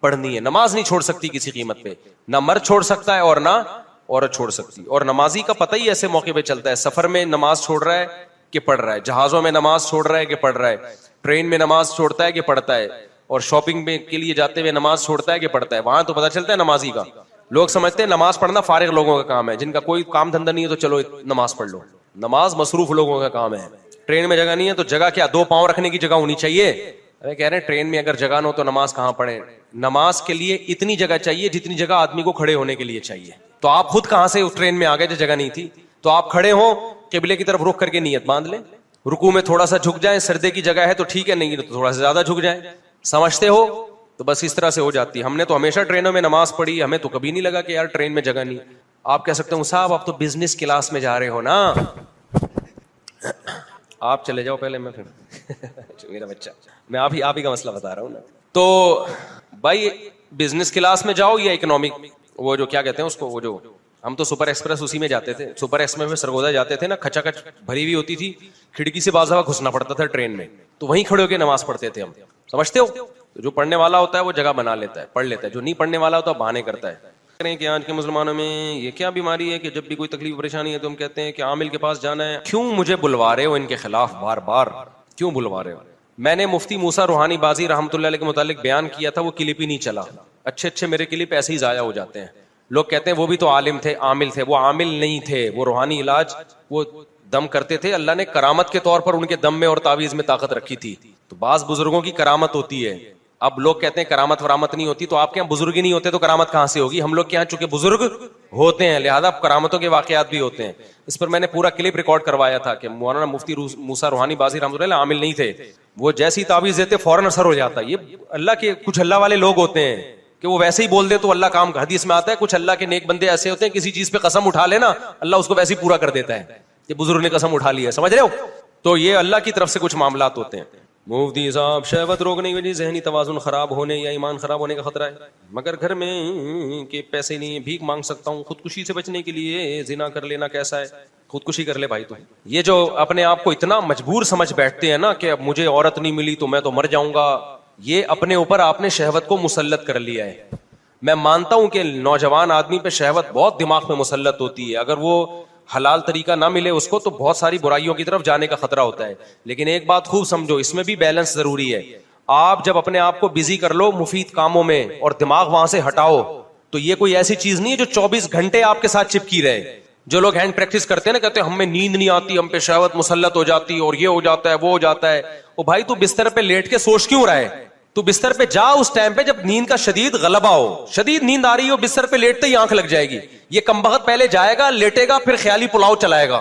پڑھنی ہے. نماز نہیں چھوڑ سکتی کسی قیمت پہ. نہ مرد چھوڑ سکتا ہے اور نہ عورت چھوڑ سکتی. اور نمازی کا پتہ ہی ایسے موقع پہ چلتا ہے، سفر میں نماز چھوڑ رہا ہے کہ پڑھ رہا ہے، جہازوں میں نماز چھوڑ رہا ہے کہ پڑھ رہا ہے، ٹرین میں نماز چھوڑتا ہے کہ پڑھتا ہے، اور شاپنگ میں کے لیے جاتے ہوئے نماز چھوڑتا ہے کہ پڑھتا ہے. وہاں تو پتہ چلتا ہے نمازی کا. لوگ سمجھتے ہیں نماز پڑھنا فارغ لوگوں کا کام ہے، جن کا کوئی کام دھندہ نہیں ہے تو چلو نماز پڑھ لو. نماز مصروف لوگوں کا کام ہے. ٹرین میں جگہ نہیں ہے تو جگہ کیا، 2 پاؤں رکھنے کی جگہ ہونی چاہیے. ارے کہہ رہے ہیں ٹرین میں اگر جگہ نہ ہو تو نماز کہاں پڑھیں؟ نماز کے لیے اتنی جگہ چاہیے جتنی جگہ آدمی کو کھڑے ہونے کے لیے چاہیے. تو آپ خود کہاں سے اس ٹرین میں آ گئے جو جگہ نہیں تھی؟ تو آپ کھڑے ہوں، قبلے کی طرف رخ کر کے نیت باندھ لیں. رکوع میں تھوڑا سا جھک جائیں، سردے کی جگہ ہے تو ٹھیک ہے، نہیں تو تھوڑا سا زیادہ جھک جائیں. سمجھتے ہو؟ تو بس اس طرح سے ہو جاتی ہے. ہم نے تو ہمیشہ ٹرینوں میں نماز پڑھی، ہمیں تو کبھی نہیں لگا کہ یار ٹرین میں جگہ نہیں. آپ کہہ سکتے ہو صاحب آپ تو بزنس کلاس میں جا رہے ہو نا. آپ چلے جاؤ پہلے، میں پھر میرا بچہ، میں آپ ہی کا مسئلہ بتا رہا ہوں نا. تو بھائی بزنس کلاس میں جاؤ یا اکنامک، وہ جو کیا کہتے ہیں اس کو، وہ جو ہم تو سپر ایکسپریس اسی میں جاتے تھے. سپر ایکسپریس میں سرگودا جاتے تھے نا، کھچا کھچ بھری ہوئی ہوتی تھی، کھڑکی سے بعض دفعہ گھسنا پڑتا تھا ٹرین میں، تو وہیں کھڑے ہو کے نماز پڑھتے تھے ہم. سمجھتے ہو؟ تو جو پڑھنے والا ہوتا ہے وہ جگہ بنا لیتا ہے، پڑھ لیتا ہے. جو نہیں پڑھنے والا ہوتا ہے بہانے کرتا ہے. کہ آج کے مسلمانوں میں یہ کیا بیماری ہے کہ جب بھی کوئی تکلیف پریشانی ہے تو ہم کہتے ہیں کہ عامل کے پاس جانا ہے. کیوں مجھے بلوا رہے ہو ان کے خلاف بار بار؟ کیوں بلوا رہے ہو؟ میں نے مفتی موسیٰ روحانی بازی رحمۃ اللہ علیہ کے متعلق بیان کیا تھا، وہ کلپ ہی نہیں چلا. اچھے میرے کلپ ایسے ہی ضائع ہو جاتے ہیں. لوگ کہتے ہیں وہ بھی تو عالم تھے، عامل تھے. وہ عامل نہیں تھے، وہ روحانی علاج وہ دم کرتے تھے. اللہ نے کرامت کے طور پر ان کے دم میں اور تعویذ میں طاقت رکھی تھی. تو بعض بزرگوں کی کرامت ہوتی ہے. اب لوگ کہتے ہیں کرامت ورامت نہیں ہوتی، تو آپ کے یہاں بزرگ ہی نہیں ہوتے تو کرامت کہاں سے ہوگی؟ ہم لوگ کے یہاں چونکہ بزرگ ہوتے ہیں لہذا کرامتوں کے واقعات بھی ہوتے ہیں. اس پر میں نے پورا کلپ ریکارڈ کروایا تھا کہ مولانا مفتی موسیٰ روحانی بازی رحمۃ اللہ عامل نہیں تھے. وہ جیسی تعویذ دیتے فوراً اثر ہو جاتا. یہ اللہ کے کچھ اللہ والے لوگ ہوتے ہیں کہ وہ ویسے ہی بول دے تو اللہ کام. حدیث میں آتا ہے کچھ اللہ کے نیک بندے ایسے ہوتے ہیں کسی چیز پہ قسم اٹھا لینا اللہ اس کو ویسے ہی پورا کر دیتا ہے. یہ بزرگ نے قسم اٹھا لی ہے، سمجھ رہے ہو؟ تو یہ اللہ کی طرف سے کچھ معاملات ہوتے ہیں. مفتی صاحب شہوت روکنے کی وجہ ذہنی توازن خراب ہونے یا ایمان خراب ہونے کا خطرہ ہے، مگر گھر میں کہ پیسے نہیں، بھیک مانگ سکتا ہوں. خودکشی سے بچنے کے لیے زنا کر لینا کیسا ہے؟ خودکشی کر لے بھائی. تو یہ جو اپنے آپ کو اتنا مجبور سمجھ بیٹھتے ہیں نا کہ اب مجھے عورت نہیں ملی تو میں تو مر جاؤں گا، یہ اپنے اوپر آپ نے شہوت کو مسلط کر لیا ہے. میں مانتا ہوں کہ نوجوان آدمی پہ شہوت بہت دماغ میں مسلط ہوتی ہے، اگر وہ حلال طریقہ نہ ملے اس کو تو بہت ساری برائیوں کی طرف جانے کا خطرہ ہوتا ہے. لیکن ایک بات خوب سمجھو، اس میں بھی بیلنس ضروری ہے. آپ جب اپنے آپ کو بزی کر لو مفید کاموں میں اور دماغ وہاں سے ہٹاؤ تو یہ کوئی ایسی چیز نہیں ہے جو 24 گھنٹے آپ کے ساتھ چپکی رہے. جو لوگ ہینڈ پریکٹس کرتے ہیں نا، کہتے ہیں ہمیں نیند نہیں آتی، ہم پہ شہوت مسلط ہو جاتی اور یہ ہو جاتا ہے وہ ہو جاتا ہے. او بھائی تو بستر پہ لیٹ کے سوچ کیوں رہا ہے؟ تو بستر پہ جا اس ٹائم پہ جب نیند کا شدید غلبہ ہو، شدید نیند آ رہی ہو، بستر پہ لیٹتے ہی آنکھ لگ جائے گی. یہ کمبخت پہلے جائے گا لیٹے گا پھر خیالی پلاؤ چلائے گا.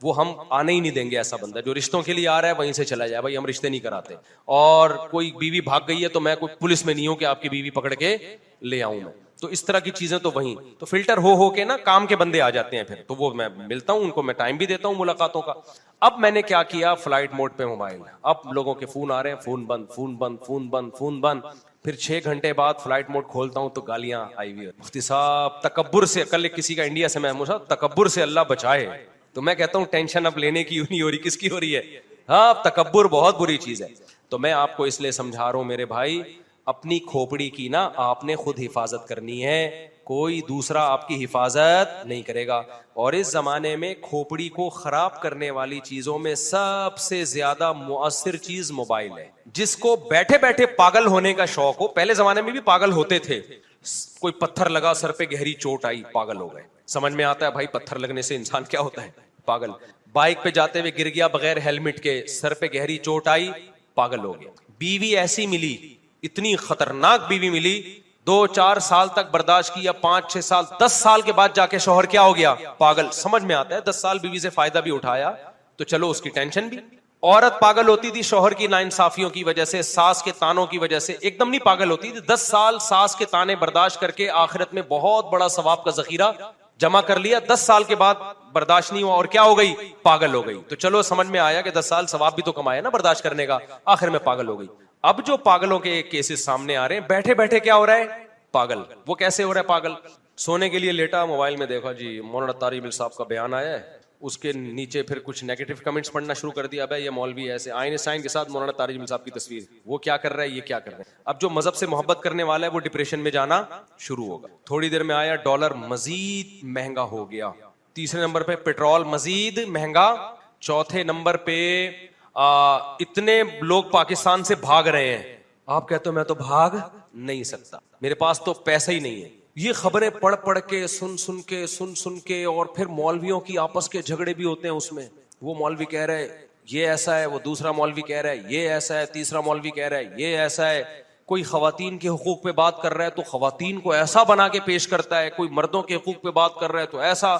وہ ہم آنے ہی نہیں دیں گے. ایسا بندہ جو رشتوں کے لیے آ رہا ہے وہیں سے چلا جائے, بھائی ہم رشتے نہیں کراتے. اور کوئی بیوی بھاگ گئی ہے تو میں کوئی پولیس میں نہیں ہوں کہ آپ کی بیوی پکڑ کے لے آؤں میں. تو اس طرح کی چیزیں تو وہیں تو فلٹر ہو کے نا کام کے بندے آ جاتے ہیں پھر, تو وہ میں ملتا ہوں ان کو, میں ٹائم بھی دیتا ہوں ملاقاتوں کا. اب میں نے کیا کیا, فلائٹ موڈ پہ موبائل, اب لوگوں کے فون آ رہے ہیں, فون بند فون بند فون بند فون بند. پھر 6 گھنٹے بعد فلائٹ موڈ کھولتا ہوں تو گالیاں آئی ہوئی. مفتی صاحب تکبر سے, کل کسی کا انڈیا سے محمود صاحب تکبر سے اللہ بچائے, تو میں کہتا ہوں ٹینشن اب لینے کی نہیں ہو رہی, کس کی ہو رہی ہے؟ ہاں تکبر بہت بری چیز ہے. تو میں آپ کو اس لیے سمجھا رہا ہوں میرے بھائی, اپنی کھوپڑی کی نا آپ نے خود حفاظت کرنی ہے, کوئی دوسرا آپ کی حفاظت نہیں کرے گا. اور اس زمانے میں کھوپڑی کو خراب کرنے والی چیزوں میں سب سے زیادہ مؤثر چیز موبائل ہے. جس کو بیٹھے بیٹھے پاگل ہونے کا شوق ہو, پہلے زمانے میں بھی پاگل ہوتے تھے, کوئی پتھر لگا سر پہ گہری چوٹ آئی پاگل ہو گئے. سمجھ میں آتا ہے بھائی پتھر لگنے سے انسان کیا ہوتا ہے, پاگل. بائک پہ جاتے ہوئے گر گیا بغیر ہیلمٹ کے, سر پہ گہری چوٹ آئی پاگل ہو گیا. بیوی ایسی ملی, اتنی خطرناک بیوی ملی, 2-4 سال تک برداشت کیا, 5-6 سال, 10 سال کے بعد جا کے شوہر کیا ہو گیا, پاگل. سمجھ میں آتا ہے 10 سال بیوی سے فائدہ بھی اٹھایا تو چلو اس کی ٹینشن بھی. عورت پاگل ہوتی تھی شوہر کی ناانصافیوں کی وجہ سے, ساس کے تانوں کی وجہ سے, ایک دم نہیں پاگل ہوتی تھی. 10 سال ساس کے تانے برداشت کر کے آخرت میں بہت بڑا ثواب کا ذخیرہ جمع کر لیا. 10 سال کے بعد برداشت نہیں ہوا اور کیا ہو گئی, پاگل ہو گئی. تو چلو سمجھ میں آیا کہ 10 سال ثواب بھی تو کمایا نا برداشت کرنے کا, آخر میں پاگل ہو گئی. اب جو پاگلوں کے کیسز سامنے آ رہے ہیں, بیٹھے بیٹھے کیا ہو رہا ہے, پاگل. وہ کیسے ہو رہا ہے پاگل, سونے کے لیے لیٹا, موبائل میں دیکھا جی مولانا طارق بل صاحب کا بیان آیا ہے, اس کے نیچے پھر کچھ نیگیٹو کمنٹس پڑھنا شروع کر دیا. بھائی یہ مولوی ایسے, آئین سائن کے ساتھ مولانا طارق بل صاحب کی تصویر, وہ کیا کر رہا ہے, یہ کیا کر رہے ہیں. اب جو مذہب سے محبت کرنے والا ہے وہ ڈپریشن میں جانا شروع ہوگا. تھوڑی دیر میں آیا ڈالر مزید مہنگا ہو گیا, تیسرے نمبر پہ پیٹرول مزید مہنگا, چوتھے نمبر پہ اتنے لوگ پاکستان سے بھاگ رہے ہیں. آپ کہتے ہو میں تو بھاگ نہیں سکتا, میرے پاس تو پیسہ ہی نہیں ہے. یہ خبریں پڑھ پڑھ کے سن کے اور پھر مولویوں کی آپس کے جھگڑے بھی ہوتے ہیں اس میں. وہ مولوی کہہ رہے یہ ایسا ہے, وہ دوسرا مولوی کہہ رہا ہے یہ ایسا ہے, تیسرا مولوی کہہ رہا ہے یہ ایسا ہے. کوئی خواتین کے حقوق پہ بات کر رہا ہے تو خواتین کو ایسا بنا کے پیش کرتا ہے, کوئی مردوں کے حقوق پہ بات کر رہا ہے تو ایسا.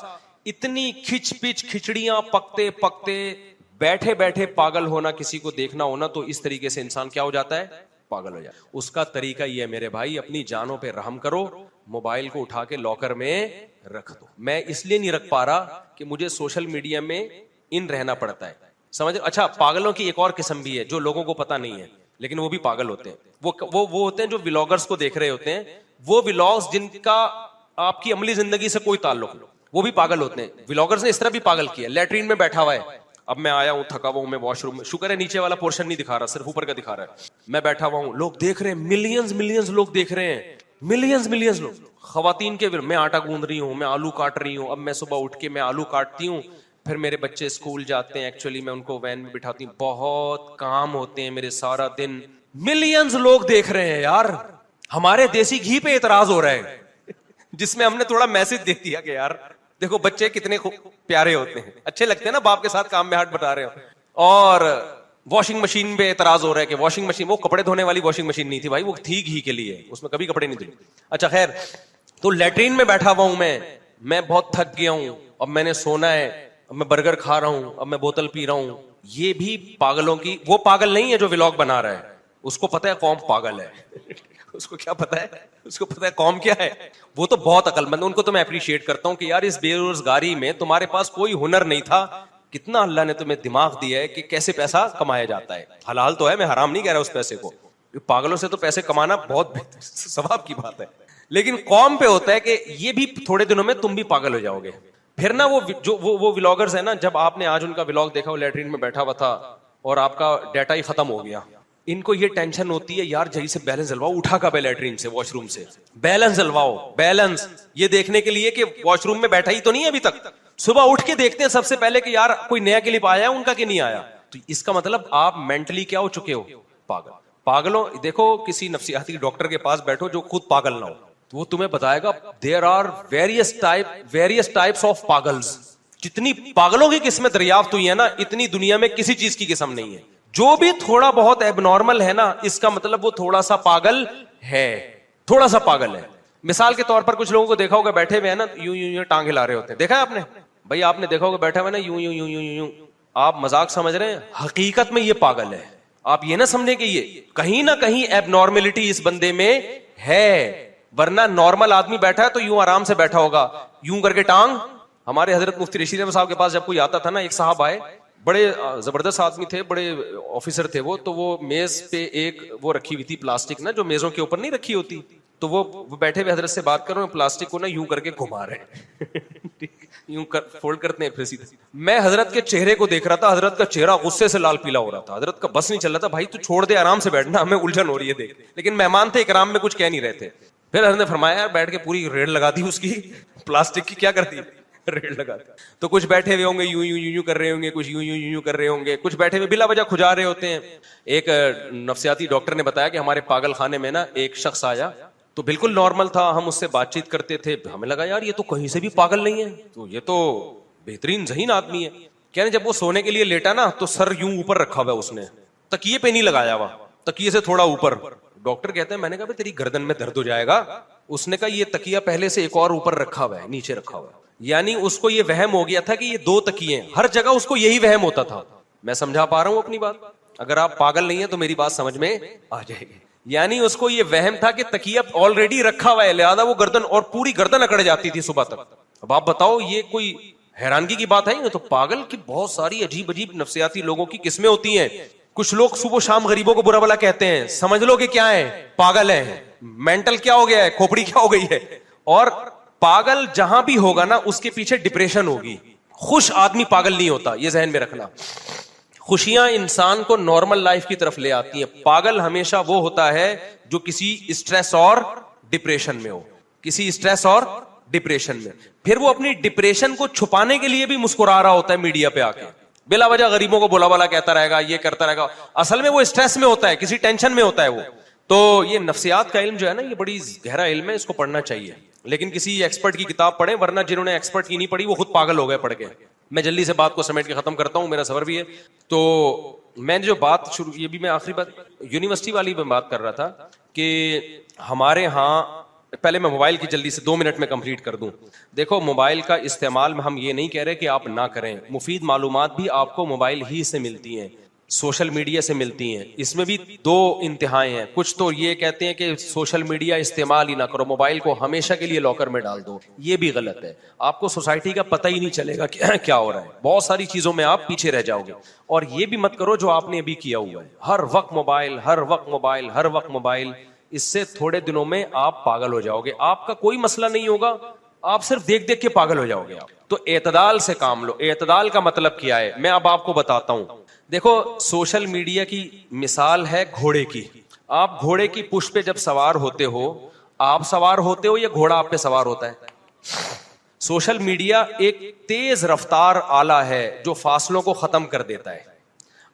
اتنی کھچ پچ کھچڑیاں پکتے پکتے بیٹھے بیٹھے پاگل ہونا, کسی کو دیکھنا ہونا تو اس طریقے سے انسان کیا ہو جاتا ہے, پاگل ہو جائے. اس کا طریقہ یہ ہے میرے بھائی, اپنی جانوں پہ رحم کرو, موبائل کو اٹھا کے لاکر میں رکھ دو. میں اس لیے نہیں رکھ پا رہا کہ مجھے سوشل میڈیا میں ان رہنا پڑتا ہے, سمجھ. اچھا پاگلوں کی ایک اور قسم بھی ہے جو لوگوں کو پتا نہیں ہے لیکن وہ بھی پاگل ہوتے ہیں. وہ ہوتے ہیں جو ولاگرز کو دیکھ رہے ہوتے ہیں, وہ ولاگز جن کا آپ کی عملی زندگی سے کوئی تعلق نہیں, وہ بھی پاگل ہوتے ہیں. ولاگرز نے اس طرح بھی پاگل کیا, لیٹرین میں بیٹھا ہوا ہے, اب میں آیا ہوں تھکا ہوا ہوں, میں واش روم میں, شکر ہے نیچے والا پورشن نہیں دکھا رہا, صرف اوپر کا دکھا رہا ہے. میں بیٹھا ہوا ہوں, لوگ دیکھ رہے ہیں, ملینز لوگ دیکھ رہے ہیں, ملینز لوگ. خواتین کے, میں آٹا گوندھ رہی ہوں, میں آلو کاٹ رہی ہوں. اب میں صبح اٹھ کے میں آلو کاٹتی ہوں, پھر میرے بچے اسکول جاتے ہیں, ایکچولی میں ان کو وین میں بٹھاتی ہوں, بہت کام ہوتے ہیں میرے سارا دن. ملینز لوگ دیکھ رہے ہیں یار. ہمارے دیسی گھی پہ اعتراض ہو رہا ہے جس میں ہم نے تھوڑا میسج دے دیا کہ یار دیکھو بچے کتنے پیارے ہوتے ہیں, اچھے لگتے ہیں نا باپ کے ساتھ کام میں ہاتھ بٹا رہے ہو. اور واشنگ مشین پہ اعتراض ہو رہا ہے کہ واشنگ مشین, وہ کپڑے دھونے والی واشنگ مشین نہیں تھی بھائی, وہ تھی گھی کے لیے, اس میں کبھی کپڑے نہیں دھلے. اچھا خیر, تو لیٹرین میں بیٹھا ہوا ہوں, میں بہت تھک گیا ہوں, اب میں نے سونا ہے, اب میں برگر کھا رہا ہوں, اب میں بوتل پی رہا ہوں. یہ بھی پاگلوں کی, وہ پاگل نہیں ہے جو ولاگ بنا رہا ہے, اس کو پتا ہے قوم پاگل ہے اس کو کیا پتا ہے, اس کو پتا ہے قوم کیا ہے. وہ تو بہت عقل مند, ان کو تو میں اپریشیٹ کرتا ہوں کہ یار اس بے روزگاری میں تمہارے پاس کوئی ہنر نہیں تھا, کتنا اللہ نے تمہیں دماغ دیا ہے کہ کیسے پیسہ کمایا جاتا ہے. حلال تو ہے, میں حرام نہیں کہہ رہا اس پیسے کو, پاگلوں سے تو پیسے کمانا بہت ثواب کی بات ہے, لیکن قوم پہ ہوتا ہے کہ یہ بھی تھوڑے دنوں میں تم بھی پاگل ہو جاؤ گے. پھر نا وہ ولاگرز ہیں نا, جب آپ نے آج ان کا ولاگ دیکھا, وہ لیٹرین میں بیٹھا ہوا تھا اور آپ کا ڈیٹا ہی ختم ہو گیا, ان کو یہ ٹینشن ہوتی ہے یار جہی سے بیلنس ڈلواؤ, اٹھا کب ہے لیٹرین سے, واش روم سے بیلنس ڈلواؤ, بیلنس یہ دیکھنے کے لیے کہ واش روم میں بیٹھا ہی تو نہیں ہے ابھی تک. صبح اٹھ کے دیکھتے ہیں سب سے پہلے کہ یار کوئی نیا کلپ آیا ہے ان کا کہ نہیں آیا. تو اس کا مطلب آپ مینٹلی کیا ہو چکے ہو, پاگل. پاگلوں, دیکھو کسی نفسیاتی ڈاکٹر کے پاس بیٹھو جو خود پاگل نہ ہو, تو وہ تمہیں بتائے گا there are various types of پاگلز. جتنی پاگلوں کی قسمیں دریافت ہوئی ہے نا, اتنی دنیا میں کسی چیز کی قسم نہیں ہے. جو بھی تھوڑا بہت ایب نارمل ہے نا, اس کا مطلب وہ تھوڑا سا پاگل ہے, تھوڑا سا پاگل ہے. مثال کے طور پر کچھ لوگوں کو دیکھا ہوگا بیٹھے ہوئے ہیں نا, یوں ٹانگ ہلا رہے ہوتے ہیں, دیکھا ہے آپ نے, بھائی آپ نے دیکھا ہوگا بیٹھا ہوا نا یوں یوں یوں یوں یوں, آپ مذاق سمجھ رہے ہیں, حقیقت میں یہ پاگل ہے. آپ یہ نہ سمجھیں کہ یہ کہیں نہ کہیں ایب نارملٹی اس بندے میں ہے, ورنہ نارمل آدمی بیٹھا ہے تو یوں آرام سے بیٹھا ہوگا, یوں کر کے ٹانگ. ہمارے حضرت مفتی رشید احمد صاحب کے پاس جب کوئی آتا تھا نا, ایک صاحب آئے, بڑے زبردست آدمی تھے, بڑے آفیسر تھے وہ, تو وہ میز پہ ایک وہ رکھی ہوئی تھی پلاسٹک نا, جو میزوں کے اوپر نہیں رکھی ہوتی, تو وہ بیٹھے ہوئے حضرت سے بات کر رہے ہیں, پلاسٹک کو نا یوں کر کے گھما رہے ہیں یوں فولڈ کرتے ہیں پھر سیدھے. میں حضرت کے چہرے کو دیکھ رہا تھا, حضرت کا چہرہ غصے سے لال پیلا ہو رہا تھا, حضرت کا بس نہیں چل رہا تھا, بھائی تو چھوڑ دے آرام سے بیٹھنا, ہمیں الجھن ہو رہی ہے دیکھ. لیکن مہمان تھے اکرام میں, کچھ کہہ نہیں رہے تھے. پھر حضرت نے فرمایا یار بیٹھ کے پوری ریڑ لگا دی اس کی, پلاسٹک کی کیا کرتی ریڑ لگا دی. تو کچھ بیٹھے ہوئے ہوں گے یوں یوں یوں کر رہے ہوں گے, کچھ یوں یوں یوں کر رہے ہوں گے, کچھ بیٹھے ہوئے بلا وجہ کھجا رہے ہوتے ہیں. ایک نفسیاتی ڈاکٹر نے بتایا کہ ہمارے پاگل خانے میں نا ایک شخص آیا, تو بالکل نارمل تھا, ہم اس سے بات چیت کرتے تھے, ہمیں لگا یار یہ تو کہیں سے بھی پاگل نہیں ہے, تو یہ تو بہترین ذہین آدمی ہے. کہنے جب وہ سونے کے لیے لیٹا نا تو سر یوں اوپر رکھا ہوا اس نے, تکیے پہ نہیں لگایا ہوا, تکیے سے تھوڑا اوپر. ڈاکٹر کہتے ہیں میں نے کہا تیری گردن میں درد ہو جائے گا. اس نے کہا یہ تکیہ پہلے سے ایک اور اوپر رکھا ہوا ہے, نیچے رکھا ہوا ہے. یعنی اس کو یہ وہم ہو گیا تھا کہ یہ دو تکیے ہیں, ہر جگہ اس کو یہی وہم ہوتا تھا. میں سمجھا پا رہا ہوں اپنی بات؟ اگر آپ پاگل نہیں ہیں تو میری بات سمجھ میں آ جائے گی. یعنی اس کو یہ وہم تھا کہ تکیہ آلریڈی رکھا ہوا ہے, لہذا وہ گردن, اور پوری گردن اکڑ جاتی تھی صبح تک. اب آپ بتاؤ یہ کوئی حیرانگی کی بات ہے؟ نا تو پاگل کی بہت ساری عجیب عجیب نفسیاتی لوگوں کی قسمیں ہوتی ہیں. کچھ لوگ صبح شام غریبوں کو برا بلا کہتے ہیں, سمجھ لو کہ کیا ہے, پاگل ہیں, مینٹل کیا ہو گیا ہے, کھوپڑی کیا ہو گئی ہے. اور پاگل جہاں بھی ہوگا نا اس کے پیچھے ڈپریشن ہوگی. خوش آدمی پاگل نہیں ہوتا, یہ ذہن میں رکھنا. خوشیاں انسان کو نارمل لائف کی طرف لے آتی ہیں. پاگل ہمیشہ وہ ہوتا ہے جو کسی اسٹریس اور ڈپریشن میں ہو, کسی اسٹریس اور ڈپریشن میں. پھر وہ اپنی ڈپریشن کو چھپانے کے لیے بھی مسکرا رہا ہوتا ہے میڈیا پہ آ کے, بلا وجہ غریبوں کو بولا بالا کہتا رہے گا, یہ کرتا رہے گا. اصل میں وہ اسٹریس میں ہوتا ہے, کسی ٹینشن میں ہوتا ہے وہ. تو یہ نفسیات کا علم جو ہے نا, یہ بڑی گہرا علم ہے, اس کو پڑھنا چاہیے. لیکن کسی ایکسپرٹ کی کتاب پڑھیں, ورنہ جنہوں نے ایکسپرٹ کی نہیں پڑھی وہ خود پاگل ہو گئے پڑھ کے. میں جلدی سے بات کو سمیٹ کے ختم کرتا ہوں, میرا سفر بھی ہے. تو میں نے جو بات شروع, یہ بھی میں آخری بات یونیورسٹی والی میں بات کر رہا تھا کہ ہمارے ہاں, پہلے میں موبائل کی جلدی سے 2 منٹ میں کمپلیٹ کر دوں. دیکھو موبائل کا استعمال میں ہم یہ نہیں کہہ رہے کہ آپ نہ کریں, مفید معلومات بھی آپ کو موبائل ہی سے ملتی ہیں, سوشل میڈیا سے ملتی ہیں. اس میں بھی 2 انتہائیں ہیں. کچھ تو یہ کہتے ہیں کہ سوشل میڈیا استعمال ہی نہ کرو, موبائل کو ہمیشہ کے لیے لاکر میں ڈال دو. یہ بھی غلط ہے. آپ کو سوسائٹی کا پتہ ہی نہیں چلے گا کہ کیا ہو رہا ہے, بہت ساری چیزوں میں آپ پیچھے رہ جاؤ گے. اور یہ بھی مت کرو جو آپ نے ابھی کیا ہوا ہے, ہر وقت موبائل, ہر وقت موبائل, ہر وقت موبائل. اس سے تھوڑے دنوں میں آپ پاگل ہو جاؤ گے. آپ کا کوئی مسئلہ نہیں ہوگا, آپ صرف دیکھ دیکھ کے پاگل ہو جاؤ گے. تو اعتدال سے کام لو. اعتدال کا مطلب کیا ہے میں اب آپ کو بتاتا ہوں. دیکھو سوشل میڈیا کی مثال ہے گھوڑے کی. آپ گھوڑے کی پشت پہ جب سوار ہوتے ہو, آپ سوار ہوتے ہو یا گھوڑا آپ پہ سوار ہوتا ہے؟ سوشل میڈیا ایک تیز رفتار آلہ ہے جو فاصلوں کو ختم کر دیتا ہے.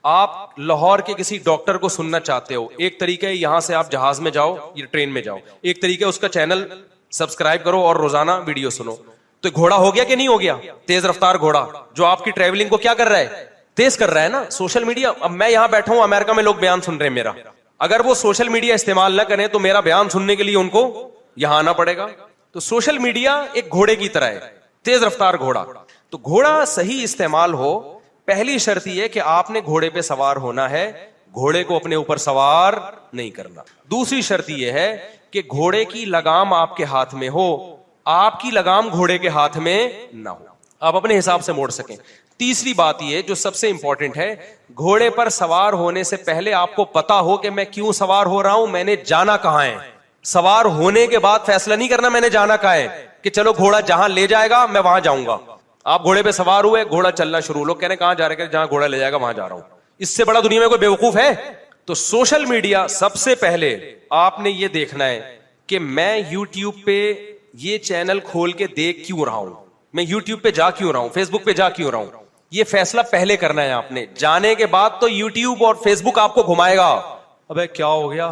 آپ لاہور کے کسی ڈاکٹر کو سننا چاہتے ہو, ایک طریقہ ہے یہاں سے آپ جہاز میں جاؤ یا ٹرین میں جاؤ, ایک طریقہ اس کا چینل سبسکرائب کرو اور روزانہ ویڈیو سنو. تو گھوڑا ہو گیا کہ نہیں ہو گیا؟ تیز رفتار گھوڑا جو آپ کی ٹریولنگ کو کیا کر رہا ہے, تیز کر رہا ہے نا. سوشل میڈیا, اب میں یہاں بیٹھا ہوں, امریکہ میں لوگ بیان سن رہے ہیں میرا, اگر وہ سوشل میڈیا استعمال نہ کریں تو میرا بیان سننے کے لیے ان کو یہاں آنا پڑے گا. تو سوشل میڈیا ایک گھوڑے کی طرح ہے, تیز رفتار گھوڑا. تو گھوڑا صحیح استعمال ہو, پہلی شرط یہ کہ آپ نے گھوڑے پہ سوار ہونا ہے, گھوڑے کو اپنے اوپر سوار نہیں کرنا. دوسری شرط یہ ہے کہ گھوڑے کی لگام آپ کے ہاتھ میں ہو, آپ کی لگام گھوڑے کے ہاتھ میں نہ ہو, آپ اپنے حساب سے موڑ سکیں. تیسری بات یہ جو سب سے امپورٹنٹ ہے, گھوڑے پر سوار ہونے سے پہلے آپ کو پتا ہو کہ میں کیوں سوار ہو رہا ہوں, میں نے جانا کہاں ہے. سوار ہونے کے بعد فیصلہ نہیں کرنا میں نے جانا کہاں ہے, کہ چلو گھوڑا جہاں لے جائے گا میں وہاں جاؤں گا. آپ گھوڑے پہ سوار ہوئے, گھوڑا چلنا شروع, لوگ کہنے کہاں جا رہے ہیں, جہاں گھوڑا لے جائے گا وہاں جا رہا ہوں. اس سے بڑا دنیا میں کوئی بیوقوف ہے؟ تو سوشل میڈیا سب سے پہلے آپ نے یہ دیکھنا ہے کہ میں یوٹیوب پہ یہ چینل کھول کے دیکھ کیوں رہا ہوں, میں یوٹیوب پہ جا کیوں رہا ہوں, فیس بک پہ جا کیوں رہا ہوں. یہ فیصلہ پہلے کرنا ہے آپ نے. جانے کے بعد تو یوٹیوب اور فیس بک آپ کو گھمائے گا. ابے کیا ہو گیا,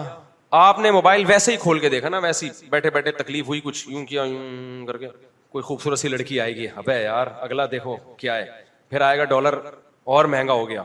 آپ نے موبائل ویسے ہی کھول کے دیکھا نا, ویسے ہی بیٹھے بیٹھے تکلیف ہوئی, کچھ یوں کیا, یوں کر کے کوئی خوبصورت سی لڑکی آئے گی, ابے یار اگلا دیکھو کیا ہے, پھر آئے گا ڈالر اور مہنگا ہو گیا,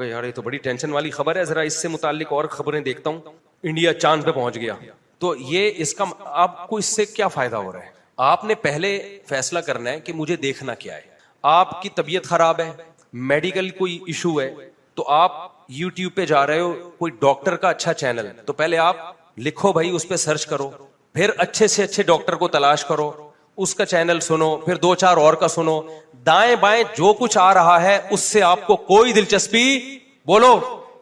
یار یہ تو بڑی ٹینشن والی خبر ہے, ذرا اس سے متعلق اور خبریں دیکھتا ہوں, انڈیا چاند پہ پہنچ گیا. تو یہ اس کا آپ کو اس سے کیا فائدہ ہو رہا ہے؟ آپ نے پہلے فیصلہ کرنا ہے کہ مجھے دیکھنا کیا ہے. آپ کی طبیعت خراب ہے, میڈیکل کوئی ایشو ہے, تو آپ یوٹیوب پہ جا رہے ہو, کوئی ڈاکٹر کا اچھا چینل, تو پہلے آپ لکھو بھائی, اس پہ سرچ کرو, پھر اچھے سے اچھے ڈاکٹر کو تلاش کرو, اس کا چینل سنو, پھر 2-4 اور کا سنو. دائیں بائیں جو کچھ آ رہا ہے اس سے آپ کو کوئی دلچسپی بولو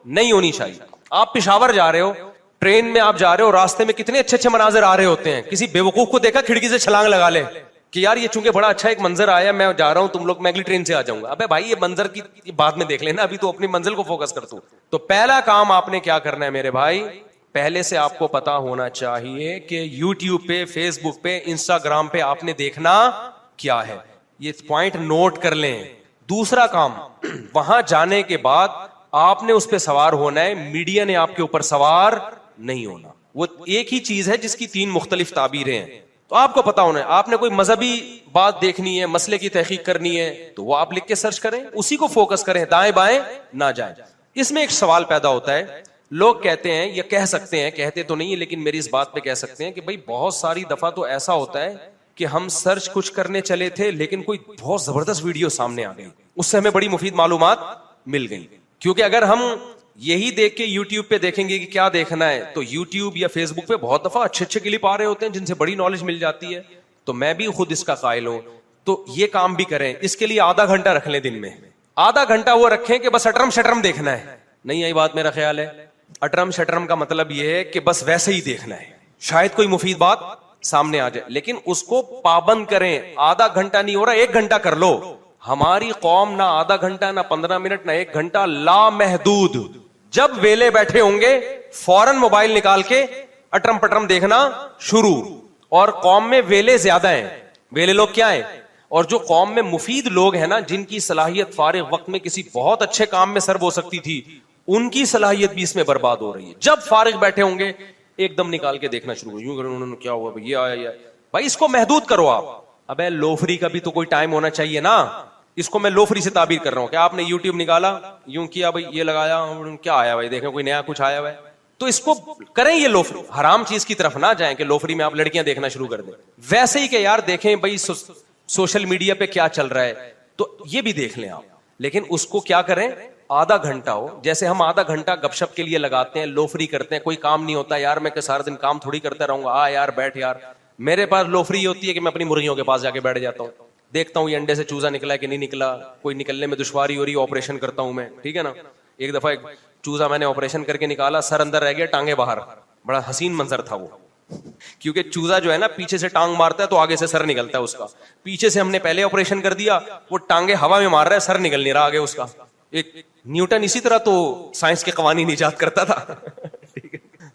نہیں ہونی چاہیے. آپ پشاور جا رہے ہو, ٹرین میں آپ جا رہے ہو, راستے میں کتنے اچھے اچھے مناظر آ رہے ہوتے ہیں, کسی بیوقوف کو دیکھا کھڑکی سے چھلانگ لگا لے کہ یار یہ چونکہ بڑا اچھا ایک منظر آیا, میں جا رہا ہوں, تم لوگ میں اگلی ٹرین سے آ جاؤں گا. ابے بھائی یہ منظر کی بعد میں دیکھ لینا, ابھی تو اپنی منزل کو فوکس کر. تو پہلا کام آپ نے کیا کرنا ہے میرے بھائی, پہلے سے آپ کو پتا ہونا چاہیے کہ یوٹیوب پہ, فیس بک پہ, انسٹاگرام پہ آپ نے دیکھنا کیا ہے. یہ پوائنٹ نوٹ کر لیں. دوسرا کام, وہاں جانے کے بعد آپ نے اس پہ سوار ہونا ہے, میڈیا نے آپ کے اوپر سوار نہیں ہونا. وہ ایک ہی چیز ہے جس کی 3 مختلف تعبیریں ہیں, تو آپ کو پتا ہونا ہے. آپ نے کوئی مذہبی بات دیکھنی ہے, مسئلے کی تحقیق کرنی ہے, تو وہ آپ لکھ کے سرچ کریں, اسی کو فوکس کریں, دائیں بائیں نہ جائیں. اس میں ایک سوال پیدا ہوتا ہے, لوگ کہتے ہیں یا کہہ سکتے ہیں, کہتے تو نہیں ہے لیکن میری اس بات پہ کہہ سکتے ہیں کہ بھائی بہت ساری دفعہ تو ایسا ہوتا ہے کہ ہم سرچ کچھ کرنے چلے تھے لیکن کوئی بہت زبردست ویڈیو سامنے آ گئی, اس سے ہمیں بڑی مفید معلومات مل گئی. کیونکہ اگر ہم یہی دیکھ کے یوٹیوب پہ دیکھیں گے کہ کیا دیکھنا ہے, تو یوٹیوب یا فیس بک پہ بہت دفعہ اچھے اچھے کلپ آ رہے ہوتے ہیں جن سے بڑی نالج مل جاتی ہے. تو میں بھی خود اس کا قائل ہوں. تو یہ کام بھی کریں, اس کے لیے آدھا گھنٹہ رکھ لیں دن میں. آدھا گھنٹہ وہ رکھیں کہ بس اٹرم شٹرم دیکھنا ہے. نہیں آئی بات میرا خیال ہے. اٹرم شٹرم کا مطلب یہ ہے کہ بس ویسے ہی دیکھنا ہے, شاید کوئی مفید بات سامنے آ جائے, لیکن اس کو پابند کریں. آدھا گھنٹہ نہیں ہو رہا, 1 گھنٹہ کر لو. ہماری قوم نہ آدھا گھنٹہ, نہ 15 منٹ, نہ 1 گھنٹہ, لامحدود. جب ویلے بیٹھے ہوں گے فوراً موبائل نکال کے اٹرم پٹرم دیکھنا شروع. اور قوم میں ویلے زیادہ ہیں. ویلے لوگ کیا ہیں؟ اور جو قوم میں مفید لوگ ہیں نا, جن کی صلاحیت فارغ وقت میں کسی بہت اچھے کام میں سرو ہو سکتی تھی, ان کی صلاحیت بھی اس میں برباد ہو رہی ہے. جب فارغ بیٹھے ہوں گے ایک دم نکال کے دیکھنا شروع, یوں انہوں نے کیا ہوا یہ آیا. بھائی اس کو محدود کرو آپ. ابے لوفری کا بھی تو کوئی ٹائم ہونا چاہیے نا. اس کو میں لوفری سے تعبیر کر رہا ہوں کہ آپ نے یوٹیوب نکالا, یوں کیا بھائی یہ لگایا, کیا آیا بھائی دیکھیں کوئی نیا کچھ آیا ہوا ہے, تو اس کو کریں. یہ لوفری حرام چیز کی طرف نہ جائیں کہ لوفری میں آپ لڑکیاں دیکھنا شروع کر دیں. ویسے ہی کہ یار دیکھیں بھائی سوشل میڈیا پہ کیا چل رہا ہے, تو یہ بھی دیکھ لیں آپ. لیکن اس کو کیا کریں, آدھا گھنٹہ ہو. جیسے ہم آدھا گھنٹہ گپ شپ کے لیے لگاتے ہیں, لوفری کرتے ہیں, کوئی کام نہیں ہوتا یار, میں کہ سارا دن کام تھوڑی کرتا رہوں گا, یار بیٹھ یار. میرے پاس لوفری ہوتی ہے کہ میں اپنی مرغیوں کے پاس جا کے بیٹھ جاتا ہوں, دیکھتا ہوں یہ انڈے سے چوزا نکلا ہے کہ نہیں نکلا, کوئی نکلنے میں دشواری ہو رہی ہے, آپریشن کرتا ہوں میں, ٹھیک ہے نا. ایک دفعہ ایک چوزا میں نے آپریشن کر کے نکالا, سر اندر رہ گیا, ٹانگیں باہر. بڑا حسین منظر تھا وہ, کیونکہ چوزا جو ہے نا پیچھے سے ٹانگ مارتا ہے تو آگے سے سر نکلتا ہے اس کا. پیچھے سے ہم نے پہلے آپریشن کر دیا, وہ ٹانگیں ہوا میں مار رہا ہے, سر نکل نہیں رہا آگے اس کا. ایک نیوٹن اسی طرح تو سائنس کے قوانین ایجاد کرتا تھا.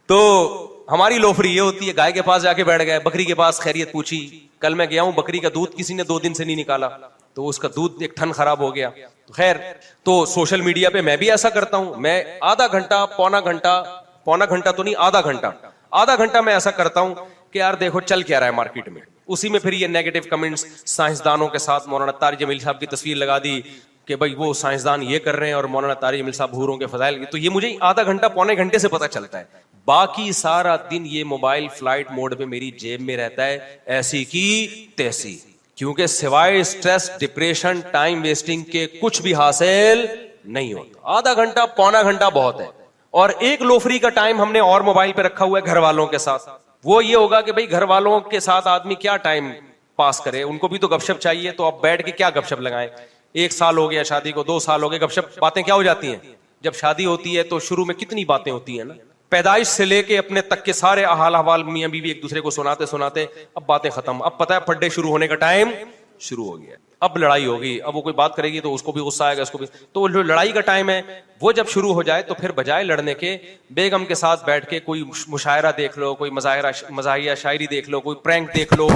تو ہماری لوفری یہ ہوتی ہے, گائے کے پاس جا کے بیٹھ گئے, بکری کے پاس خیریت پوچھی. کل میں گیا ہوں, بکری کا دودھ کسی نے 2 دن سے نہیں نکالا, تو اس کا دودھ ایک ٹھن خراب ہو گیا. خیر, تو سوشل میڈیا پہ میں بھی ایسا کرتا ہوں. میں آدھا گھنٹہ, پونا گھنٹہ تو نہیں, آدھا گھنٹہ میں ایسا کرتا ہوں کہ یار دیکھو چل کیا رہا ہے مارکیٹ میں. اسی میں پھر یہ نیگیٹو کمنٹس, سائنسدانوں کے ساتھ مولانا طارق جمیل صاحب کی تصویر لگا دی کہ بھائی وہ سائنسدان یہ کر رہے ہیں اور مولانا طارق جمیل صاحب حوروں کے فضائل. تو یہ مجھے آدھا گھنٹہ, پونے گھنٹے سے پتہ چلتا ہے. باقی سارا دن یہ موبائل فلائٹ موڈ پہ میری جیب میں رہتا ہے, ایسی کی تیسی. کیونکہ سوائے اسٹریس, ڈپریشن, ٹائم ویسٹنگ کے کچھ بھی حاصل نہیں ہوتا. آدھا گھنٹہ, پونا گھنٹہ بہت ہے. اور ایک لوفری کا ٹائم ہم نے اور موبائل پہ رکھا ہوا ہے گھر والوں کے ساتھ. وہ یہ ہوگا کہ بھائی گھر والوں کے ساتھ آدمی کیا ٹائم پاس کرے, ان کو بھی تو گپ شپ چاہیے. تو اب بیٹھ کے کیا گپ شپ لگائیں. 1 سال ہو گیا شادی کو, 2 سال ہو گئے, گپ شپ باتیں کیا ہو جاتی ہیں. جب شادی ہوتی ہے تو شروع میں کتنی باتیں ہوتی ہیں نا, پیدائش سے لے کے اپنے تک کے سارے حال احوال میاں بیوی ایک دوسرے کو سناتے اب باتیں ختم. اب پتہ ہے پڈے شروع ہونے کا ٹائم شروع ہو گیا. اب لڑائی ہوگی, اب وہ کوئی بات کرے گی تو اس کو بھی غصہ آئے گا, اس کو بھی. تو جو لڑائی کا ٹائم ہے وہ جب شروع ہو جائے تو پھر بجائے لڑنے کے بیگم کے ساتھ بیٹھ کے کوئی مشاعرہ دیکھ لو, کوئی مزاحیہ شاعری دیکھ لو, کوئی پرینک دیکھ لو,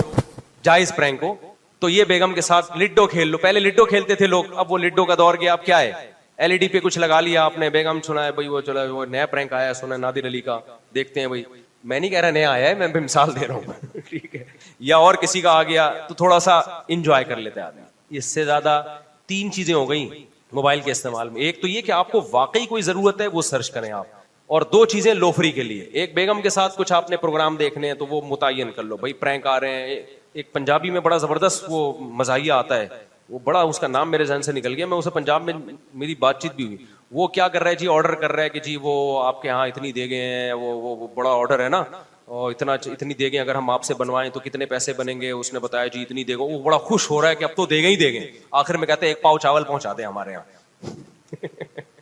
جائز پرینک ہو. تو یہ بیگم کے ساتھ لڈو کھیل لو. پہلے لڈو کھیلتے تھے لوگ, اب وہ لڈو کا دور گیا. اب کیا ہے, LED پہ کچھ لگا لیا آپ نے, بیگم سنا ہے بھائی وہ چلا وہ نیا پرینک آیا ہے, سنا نادر علی کا, دیکھتے ہیں بھائی. میں نہیں کہہ رہا نیا آیا ہے, میں مثال دے رہا ہوں, ٹھیک ہے. یا اور کسی کا آ گیا تو تھوڑا سا انجوائے کر لیتے آدمی. اس سے زیادہ 3 چیزیں ہو گئیں موبائل کے استعمال میں. ایک تو یہ کہ آپ کو واقعی کوئی ضرورت ہے وہ سرچ کریں آپ, اور 2 چیزیں لوفری کے لیے. ایک بیگم کے ساتھ کچھ آپ نے پروگرام دیکھنے ہیں تو وہ متعین کر لو, بھائی پرینک آ رہے ہیں. ایک پنجابی میں بڑا زبردست وہ مزاحیہ آتا ہے, وہ بڑا اس کا نام میرے ذہن سے نکل گیا, میں اسے پنجاب میں میری بات چیت بھی ہوئی. وہ کیا کر رہا ہے جی, آرڈر کر رہا ہے کہ جی وہ آپ کے یہاں اتنی دے گئے ہیں, وہ بڑا آرڈر ہے نا, اور اتنی دے گئے, اگر ہم آپ سے بنوائیں تو کتنے پیسے بنیں گے. اس نے بتایا جی اتنی دے گا. وہ بڑا خوش ہو رہا ہے کہ اب تو دے گا ہی دے گے. آخر میں کہتے ہیں 1 پاؤ چاول پہنچا دیں ہمارے یہاں.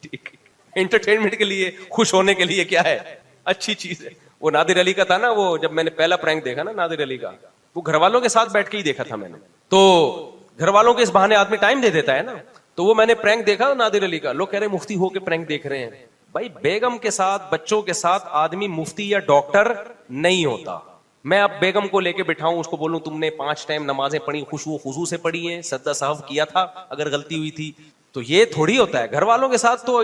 ٹھیک, انٹرٹینمنٹ کے لیے, خوش ہونے کے لیے کیا ہے, اچھی چیز ہے. وہ نادر علی کا تھا نا, وہ جب میں نے پہلا پرینک دیکھا نا نادر علی کا, وہ گھر والوں کے ساتھ بیٹھ کے ہی دیکھا تھا میں نے. تو گھر والوں کے اس بہانے آدمی ٹائم دے دیتا ہے نا. تو وہ میں نے پرینک دیکھا نادر علی کا, لوگ کہہ رہے مفتی ہو کے پرینک دیکھ رہے ہیں. بھائی بیگم کے ساتھ, بچوں کے ساتھ آدمی مفتی یا ڈاکٹر نہیں ہوتا. میں اب بیگم کو لے کے بٹھاؤں, اس کو بولوں تم نے 5 ٹائم نمازیں پڑھی, خشوع خضوع سے پڑھی ہیں, سجدہ سہو کیا تھا اگر غلطی ہوئی تھی, تو یہ تھوڑی ہوتا ہے. گھر والوں کے ساتھ تو,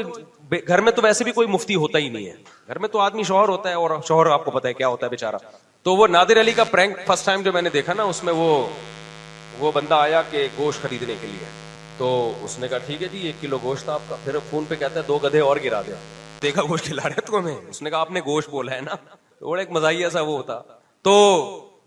گھر میں تو ویسے بھی کوئی مفتی ہوتا ہی نہیں ہے. گھر میں تو آدمی شوہر ہوتا ہے, اور شوہر آپ کو پتا ہے کیا ہوتا ہے بیچارہ. تو وہ نادر علی کا پرینک فرسٹ ٹائم جو میں نے دیکھا نا, اس میں وہ بندہ آیا کہ گوشت خریدنے کے لیے. تو اس نے کہا ٹھیک ہے جی 1 کلو گوشت آپ کا. پھر فون پہ کہتا ہے 2 گدھے اور گرا دیا. دیکھا گوشت کھلا رہے تو ہمیں, اس نے کہا آپ نے گوشت بولا ہے نا. بڑا ایک مزاحیہ سا وہ ہوتا. تو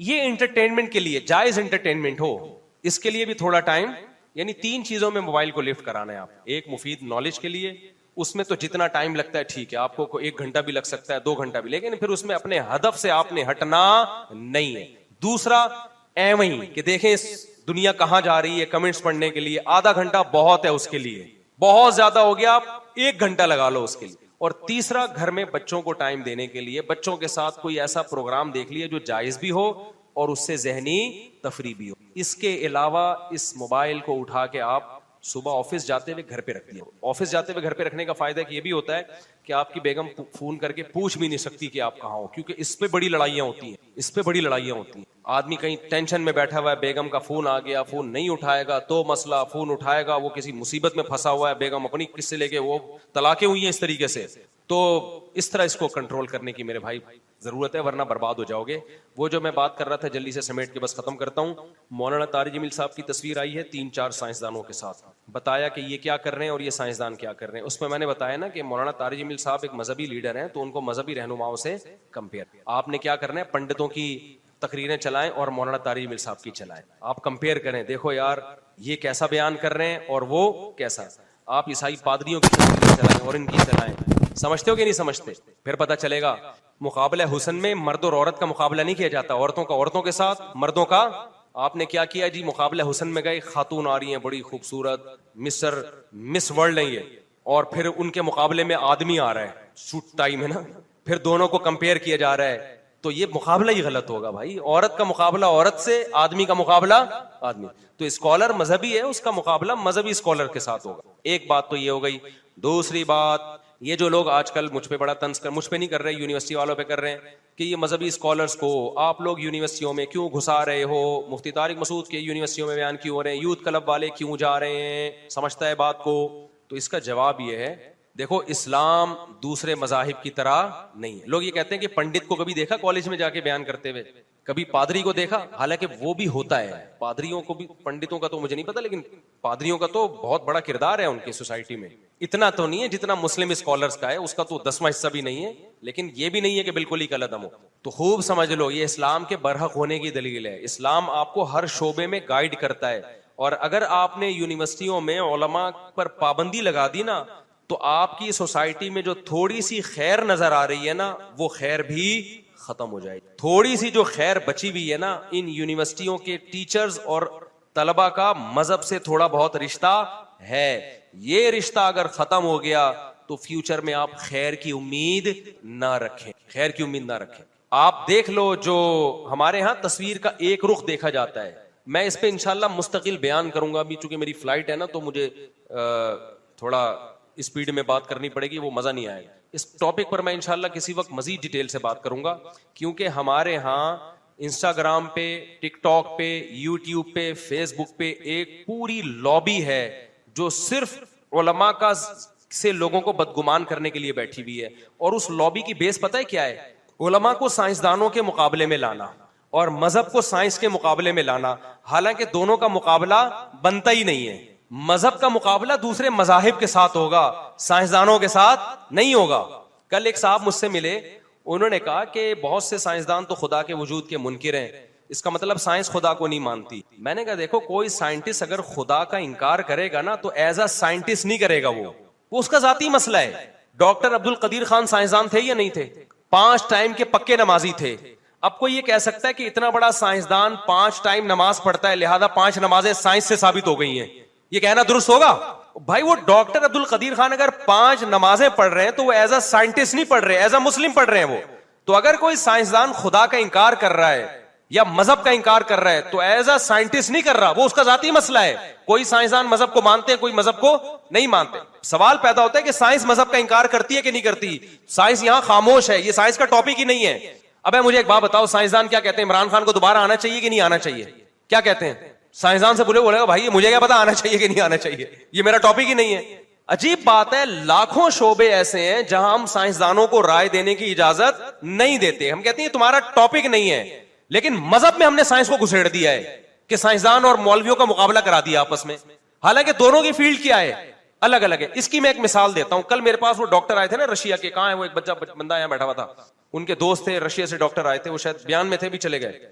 یہ انٹرٹینمنٹ کے لیے, جائز انٹرٹینمنٹ ہو, اس کے لیے بھی تھوڑا ٹائم, یعنی 3 چیزوں میں موبائل کو لفٹ کرانا ہے آپ. ایک مفید نالج کے لیے, اس میں تو جتنا ٹائم لگتا ہے ٹھیک ہے, آپ کو 1 گھنٹہ بھی لگ سکتا ہے, 2 گھنٹہ بھی, لیکن پھر اس میں اپنے ہدف سے آپ نے ہٹنا نہیں ہے. دوسرا ایویں کہ دیکھیں دنیا کہاں جا رہی ہے, کمنٹس پڑھنے کے لیے آدھا گھنٹہ بہت ہے, اس کے لیے بہت زیادہ ہو گیا, آپ 1 گھنٹہ لگا لو اس کے لیے. اور تیسرا گھر میں بچوں کو ٹائم دینے کے لیے بچوں کے ساتھ کوئی ایسا پروگرام دیکھ لیے جو جائز بھی ہو اور اس سے ذہنی تفریح بھی ہو. اس کے علاوہ اس موبائل کو اٹھا کے آپ صبح آفس جاتے ہوئے گھر پہ رکھ دیا. آفس جاتے ہوئے گھر پہ رکھنے کا فائدہ یہ بھی ہوتا ہے کہ آپ کی بیگم فون کر کے پوچھ بھی نہیں سکتی کہ آپ کہاں ہو, کیونکہ اس پہ بڑی لڑائیاں ہوتی ہیں, اس پہ بڑی لڑائیاں ہوتی ہیں. آدمی کہیں ٹینشن میں بیٹھا ہوا ہے, بیگم کا فون آ گیا, فون نہیں اٹھائے گا تو مسئلہ, فون اٹھائے گا وہ کسی مصیبت میں پھنسا ہوا ہے, بیگم اپنی قصے لے کے, وہ طلاقیں ہوئی ہیں اس طریقے سے. تو اس طرح اس کو کنٹرول کرنے کی میرے بھائی ضرورت ہے, ورنہ برباد ہو جاؤ گے. وہ جو میں بات کر رہا تھا جلدی سے سمیٹ کے بس ختم کرتا ہوں. مولانا طارق جمیل صاحب کی تصویر آئی ہے 3-4 سائنسدانوں کے ساتھ, بتایا کہ یہ کیا کر رہے ہیں اور یہ سائنسدان کیا کر رہے ہیں. اس میں میں نے بتایا نا کہ مولانا طارق جمیل صاحب ایک مذہبی لیڈر ہیں, تو ان کو مذہبی رہنماؤں سے کمپیئر, آپ نے کیا کرنا ہے, پنڈتوں کی تقریریں چلائیں اور مولانا طارق جمیل صاحب کی چلائیں, آپ کمپیئر کریں, دیکھو یار یہ کیسا بیان کر رہے ہیں اور وہ کیسا. آپ عیسائی پادریوں کی تقریریں چلائیں اور ان کی چلائیں, سمجھتے ہو کہ نہیں سمجھتے, پھر پتہ چلے گا. مقابلہ حسن میں مرد اور عورت کا مقابلہ نہیں کیا جاتا, عورتوں کا عورتوں کے ساتھ, مردوں کا. آپ نے کیا کیا جی, مقابلہ حسن میں گئے, خاتون آ رہی ہیں بڑی خوبصورت, مس ورلڈ ہیں یہ, اور پھر ان کے مقابلے میں آدمی آ رہا ہے سوٹ ٹائی میں نا, پھر دونوں کو کمپیئر کیا جا رہا ہے, تو یہ مقابلہ ہی غلط ہوگا بھائی. عورت کا مقابلہ عورت سے, آدمی کا مقابلہ آدمی. تو اسکالر مذہبی ہے, اس کا مقابلہ مذہبی اسکالر کے ساتھ ہوگا. ایک بات تو یہ ہو گئی. دوسری بات, یہ جو لوگ آج کل مجھ پہ بڑا طنز کر, مجھ پہ نہیں کر رہے, یونیورسٹی والوں پہ کر رہے ہیں کہ یہ مذہبی اسکالرس کو آپ لوگ یونیورسٹیوں میں کیوں گھسا رہے ہو, مفتی طارق مسعود کے یونیورسٹیوں میں بیان کیوں ہو رہے ہیں, یوتھ کلب والے کیوں جا رہے ہیں, سمجھتا ہے بات کو. تو اس کا جواب یہ ہے, دیکھو اسلام دوسرے مذاہب کی طرح نہیں ہے. لوگ یہ کہتے ہیں کہ پنڈت کو کبھی دیکھا کالج میں جا کے بیان کرتے ہوئے, کبھی پادری کو دیکھا, حالانکہ وہ بھی ہوتا ہے, پادریوں کو بھی, پنڈتوں کا تو مجھے نہیں پتا, لیکن پادریوں کا تو بہت بڑا کردار ہے ان کی سوسائٹی میں. اتنا تو نہیں ہے جتنا مسلم اسکالرس کا ہے, اس کا تو 10واں حصہ بھی نہیں ہے, لیکن یہ بھی نہیں ہے کہ بالکل ہی کل عدم ہو. تو خوب سمجھ لو, یہ اسلام کے برحق ہونے کی دلیل ہے. اسلام آپ کو ہر شعبے میں گائیڈ کرتا ہے, اور اگر آپ نے یونیورسٹیوں میں علماء پر پابندی لگا دی نا, تو آپ کی سوسائٹی میں جو تھوڑی سی خیر نظر آ رہی ہے نا, وہ خیر بھی ختم ہو جائے گی. تھوڑی سی جو خیر بچی ہوئی ہے نا, ان یونیورسٹیوں کے ٹیچرز اور طلبہ کا مذہب سے تھوڑا بہت رشتہ ہے. یہ رشتہ اگر ختم ہو گیا تو فیوچر میں آپ خیر کی امید نہ رکھیں, خیر کی امید نہ رکھیں. آپ دیکھ لو, جو ہمارے ہاں تصویر کا ایک رخ دیکھا جاتا ہے, میں اس پہ انشاءاللہ مستقل بیان کروں گا. ابھی چونکہ میری فلائٹ ہے نا, تو مجھے تھوڑا اسپیڈ میں بات کرنی پڑے گی, وہ مزہ نہیں آئے گا. اس ٹاپک پر میں انشاءاللہ کسی وقت مزید ڈیٹیل سے بات کروں گا, کیونکہ ہمارے ہاں انسٹاگرام پہ, ٹک ٹاک پہ, یوٹیوب پہ, فیس بک پہ ایک پوری لابی ہے جو صرف علماء کا سے لوگوں کو بدگمان کرنے کے لیے بیٹھی ہوئی ہے. اور اس لابی کی بیس پتہ ہے کیا ہے, علماء کو سائنسدانوں کے مقابلے میں لانا اور مذہب کو سائنس کے مقابلے میں لانا, حالانکہ دونوں کا مقابلہ بنتا ہی نہیں ہے. مذہب کا مقابلہ دوسرے مذاہب کے ساتھ ہوگا, سائنسدانوں کے ساتھ نہیں ہوگا. کل ایک صاحب مجھ سے ملے, انہوں نے کہا کہ بہت سے سائنسدان تو خدا کے وجود کے منکر ہیں, اس کا مطلب سائنس خدا کو نہیں مانتی. میں نے کہا دیکھو کوئی سائنٹسٹ اگر خدا کا انکار کرے گا نا تو ایز اے سائنٹسٹ نہیں کرے گا, وہ اس کا ذاتی مسئلہ ہے. ڈاکٹر عبد القدیر خان سائنسدان تھے یا نہیں تھے؟ 5 ٹائم کے پکے نمازی تھے. اب کوئی یہ کہہ سکتا ہے کہ اتنا بڑا سائنسدان 5 ٹائم نماز پڑھتا ہے لہذا 5 نمازیں سائنس سے ثابت ہو گئی ہیں, یہ کہنا درست ہوگا؟ بھائی وہ ڈاکٹر عبد القدیر خان اگر 5 نمازیں پڑھ رہے ہیں تو وہ ایز اے سائنٹسٹ نہیں پڑھ رہے, ایز اے مسلم پڑھ رہے ہیں وہ. تو اگر کوئی سائنسدان خدا کا انکار کر رہا ہے یا مذہب کا انکار کر رہا ہے تو ایز اے سائنٹسٹ نہیں کر رہا, وہ اس کا ذاتی مسئلہ ہے. کوئی سائنسدان مذہب کو مانتے ہیں, کوئی مذہب کو نہیں مانتے. سوال پیدا ہوتا ہے کہ سائنس مذہب کا انکار کرتی ہے کہ نہیں کرتی؟ سائنس یہاں خاموش ہے, یہ سائنس کا ٹاپک ہی نہیں ہے. ابے مجھے ایک بات بتاؤ, سائنسدان کیا کہتے ہیں؟ عمران خان کو دوبارہ آنا چاہیے کہ نہیں آنا چاہیے؟ کیا کہتے ہیں؟ سائنسدان سے بولے گا بھائی مجھے کیا پتا آنا چاہیے کہ نہیں آنا چاہیے, یہ میرا ٹاپک ہی نہیں ہے. عجیب بات ہے, لاکھوں شعبے ایسے ہیں جہاں ہم سائنسدانوں کو رائے دینے کی اجازت نہیں دیتے. ہم کہتے ہیں تمہارا ٹاپک نہیں ہے, لیکن مذہب میں ہم نے سائنس کو گھسیڑ دیا ہے کہ سائنسدان اور مولویوں کا مقابلہ کرا دیا آپس میں, حالانکہ دونوں کی فیلڈ کیا ہے, الگ الگ ہے. اس کی میں ایک مثال دیتا ہوں. کل میرے پاس وہ ڈاکٹر آئے تھے نا رشیا کے, کہاں ہے وہ ایک بندہ یہاں بیٹھا ہوا تھا, ان کے دوست تھے رشیا سے ڈاکٹر آئے تھے, وہ شاید بیان میں تھے بھی چلے گئے.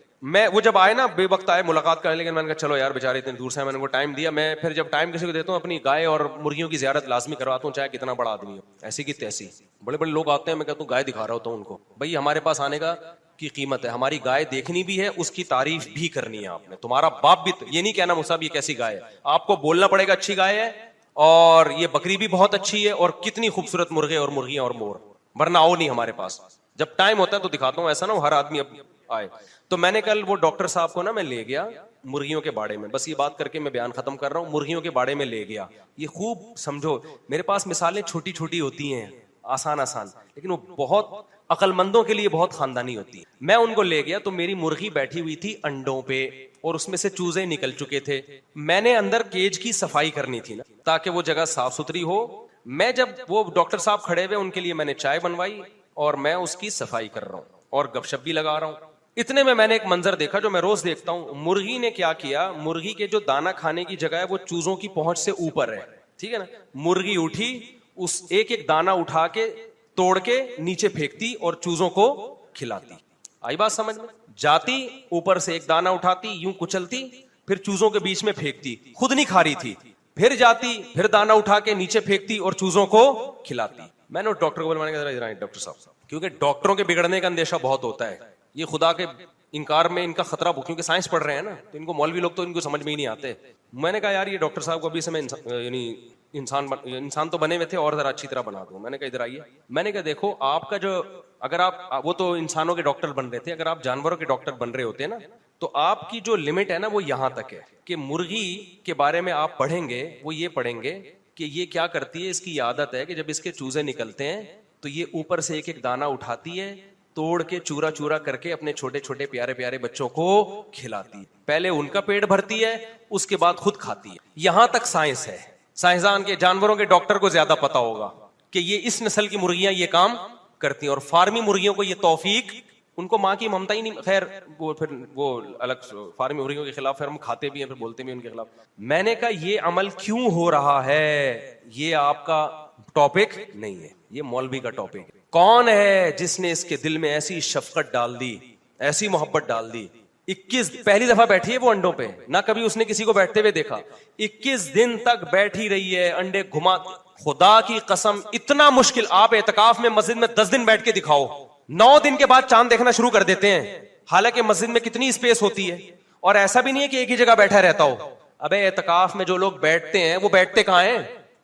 وہ جب آئے نا بے وقت آئے ملاقات کرنے, لیکن میں نے کہا چلو یار بیچارے اتنے دور سے, میں نے کو ٹائم دیا. میں پھر جب ٹائم کسی کو دیتا ہوں اپنی گائے اور مرغیوں کی زیارت لازمی کرواتا ہوں, چاہے کتنا بڑا آدمی ہو, ایسی کی تیسی. بڑے بڑے لوگ آتے ہیں, میں کہتا ہوں گائے دکھا رہا ہوتا ہوں ان کو, بھائی ہمارے پاس آنے کا کی قیمت ہے, ہماری گائے دیکھنی بھی ہے, اس کی تعریف بھی کرنی ہے آپ نے. تمہارا باپ بھی یہ نہیں کہنا مصعب یہ کیسی گائے ہے, آپ کو بولنا پڑے گا اچھی گائے ہے اور یہ بکری بھی بہت اچھی ہے اور کتنی خوبصورت مرغے اور مرغیاں اور مور, ورنہ آؤ نہیں ہمارے پاس. جب ٹائم ہوتا ہے تو دکھاتا ہوں, ایسا نہ ہر آدمی اب آئے. تو میں نے کل وہ ڈاکٹر صاحب کو نا میں لے گیا مرغیوں کے باڑے میں, بس یہ بات کر کے میں بیان ختم کر رہا ہوں, مرغیوں کے باڑے میں لے گیا. یہ خوب سمجھو, میرے پاس مثالیں چھوٹی چھوٹی ہوتی ہیں, آسان آسان, لیکن وہ بہت عقل مندوں کے لیے بہت خاندانی ہوتی ہے. میں ان کو لے گیا تو میری مرغی بیٹھی ہوئی تھی انڈوں پہ اور اس میں سے چوزے نکل چکے تھے. میں نے اندر کیج کی صفائی کرنی تھی نا تاکہ وہ جگہ صاف ستھری ہو. میں جب وہ ڈاکٹر صاحب کھڑے ہوئے, ان کے لیے میں نے چائے بنوائی اور میں اس کی صفائی کر رہا ہوں اور گپ شپ بھی لگا رہا ہوں. اتنے میں نے ایک منظر دیکھا جو میں روز دیکھتا ہوں. مرغی نے کیا کیا, مرغی کے جو دانا کھانے کی جگہ ہے وہ چوزوں کی پہنچ سے اوپر ہے, ٹھیک ہے نا. مرغی اٹھی, اس ایک ایک دانا اٹھا کے توڑ کے نیچے پھینکتی اور چوزوں کو کھلاتی. آئی بات سمجھ میں؟ جاتی اوپر سے ایک دانا اٹھاتی, یوں کچلتی, پھر چوزوں کے بیچ میں پھینکتی, خود نہیں کھا رہی تھی. پھر جاتی, پھر دانا اٹھا کے نیچے پھینکتی اور چوزوں کو کھلاتی. میں نے ڈاکٹر کو بولوانے ڈاکٹر صاحب, کیونکہ ڈاکٹروں کے بگڑنے کا اندیشہ بہت ہوتا ہے. یہ خدا کے انکار میں ان کا خطرہ, کیونکہ سائنس پڑھ رہے ہیں نا, تو ان کو مولوی لوگ تو ان کو سمجھ میں ہی نہیں آتے. میں نے کہا یار یہ ڈاکٹر صاحب کو ابھی سے میں یعنی انسان تو بنے ہوئے تھے اور ذرا اچھی طرح بنا دوں. میں نے کہا ادھر آئیے. میں نے کہا دیکھو آپ کا جو, اگر آپ, وہ تو انسانوں کے ڈاکٹر بن رہے تھے, اگر آپ جانوروں کے ڈاکٹر بن رہے ہوتے نا تو آپ کی جو لمٹ ہے نا وہ یہاں تک ہے کہ مرغی کے بارے میں آپ پڑھیں گے, وہ یہ پڑھیں گے کہ یہ کیا کرتی ہے, اس کی عادت ہے کہ جب اس کے چوزے نکلتے ہیں تو یہ اوپر سے ایک ایک دانا اٹھاتی ہے, توڑ کے چورا چورا کر کے اپنے چھوٹے چھوٹے پیارے پیارے بچوں کو کھلاتی ہے. پہلے ان کا پیٹ بھرتی ہے, اس کے بعد خود کھاتی ہے. یہاں تک سائنس ہے. سائنسدان کے, جانوروں کے ڈاکٹر کو زیادہ پتا ہوگا کہ یہ اس نسل کی مرغیاں یہ کام کرتی ہیں, اور فارمی مرغیوں کو یہ توفیق, ان کو ماں کی ممتا ہی نہیں. خیر وہ پھر وہ الگ, فارمی مرغیوں کے خلاف پھر ہم کھاتے بھی ہیں, پھر بولتے بھی ان کے خلاف. میں نے کہا یہ عمل کیوں ہو رہا ہے, یہ آپ کا ٹاپک نہیں ہے, یہ مولوی کا ٹاپک ہے. کون ہے جس نے اس کے دل میں ایسی شفقت ڈال دی, ایسی محبت ڈال دی؟ 21 پہلی دفعہ بیٹھی ہے وہ انڈوں پہ, نہ کبھی اس نے کسی کو بیٹھتے ہوئے دیکھا. 21 دن تک بیٹھی رہی ہے, انڈے گھما. خدا کی قسم اتنا مشکل, آپ اعتکاف میں مسجد میں 10 دن بیٹھ کے دکھاؤ, 9 دن کے بعد چاند دیکھنا شروع کر دیتے ہیں, حالانکہ مسجد میں کتنی اسپیس ہوتی ہے. اور ایسا بھی نہیں ہے کہ ایک ہی جگہ بیٹھا رہتا ہو. ابے اعتکاف میں جو لوگ بیٹھتے ہیں وہ بیٹھتے کہاں ہیں,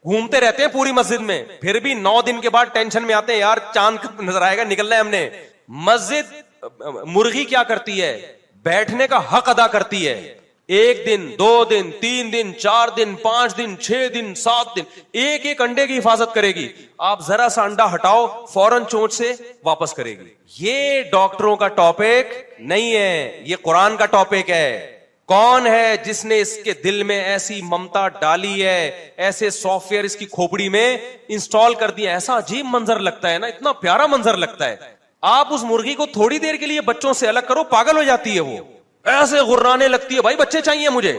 گھومتے رہتے ہیں پوری مسجد میں, پھر بھی 9 دن کے بعد ٹینشن میں آتے ہیں یار چاند نظر آئے گا, نکلنا ہے ہم نے. مسجد, مرغی کیا کرتی ہے, بیٹھنے کا حق ادا کرتی ہے. 1 دن 2 دن 3 دن 4 دن 5 دن 6 دن 7 دن ایک ایک انڈے کی حفاظت کرے گی. آپ ذرا سا انڈا ہٹاؤ فوراً چونچ سے واپس کرے گی. یہ ڈاکٹروں کا ٹاپک نہیں ہے, یہ قرآن کا ٹاپک ہے. کون ہے جس نے اس کے دل میں ایسی ممتا ڈالی ہے, ایسے سافٹ ویئر اس کی کھوپڑی میں انسٹال کر دیا. ایسا عجیب منظر لگتا ہے نا, اتنا پیارا منظر لگتا ہے. آپ اس مرغی کو تھوڑی دیر کے لیے بچوں سے الگ کرو, پاگل ہو جاتی ہے, وہ ایسے غرانے لگتی ہے, بھائی بچے چاہیے مجھے.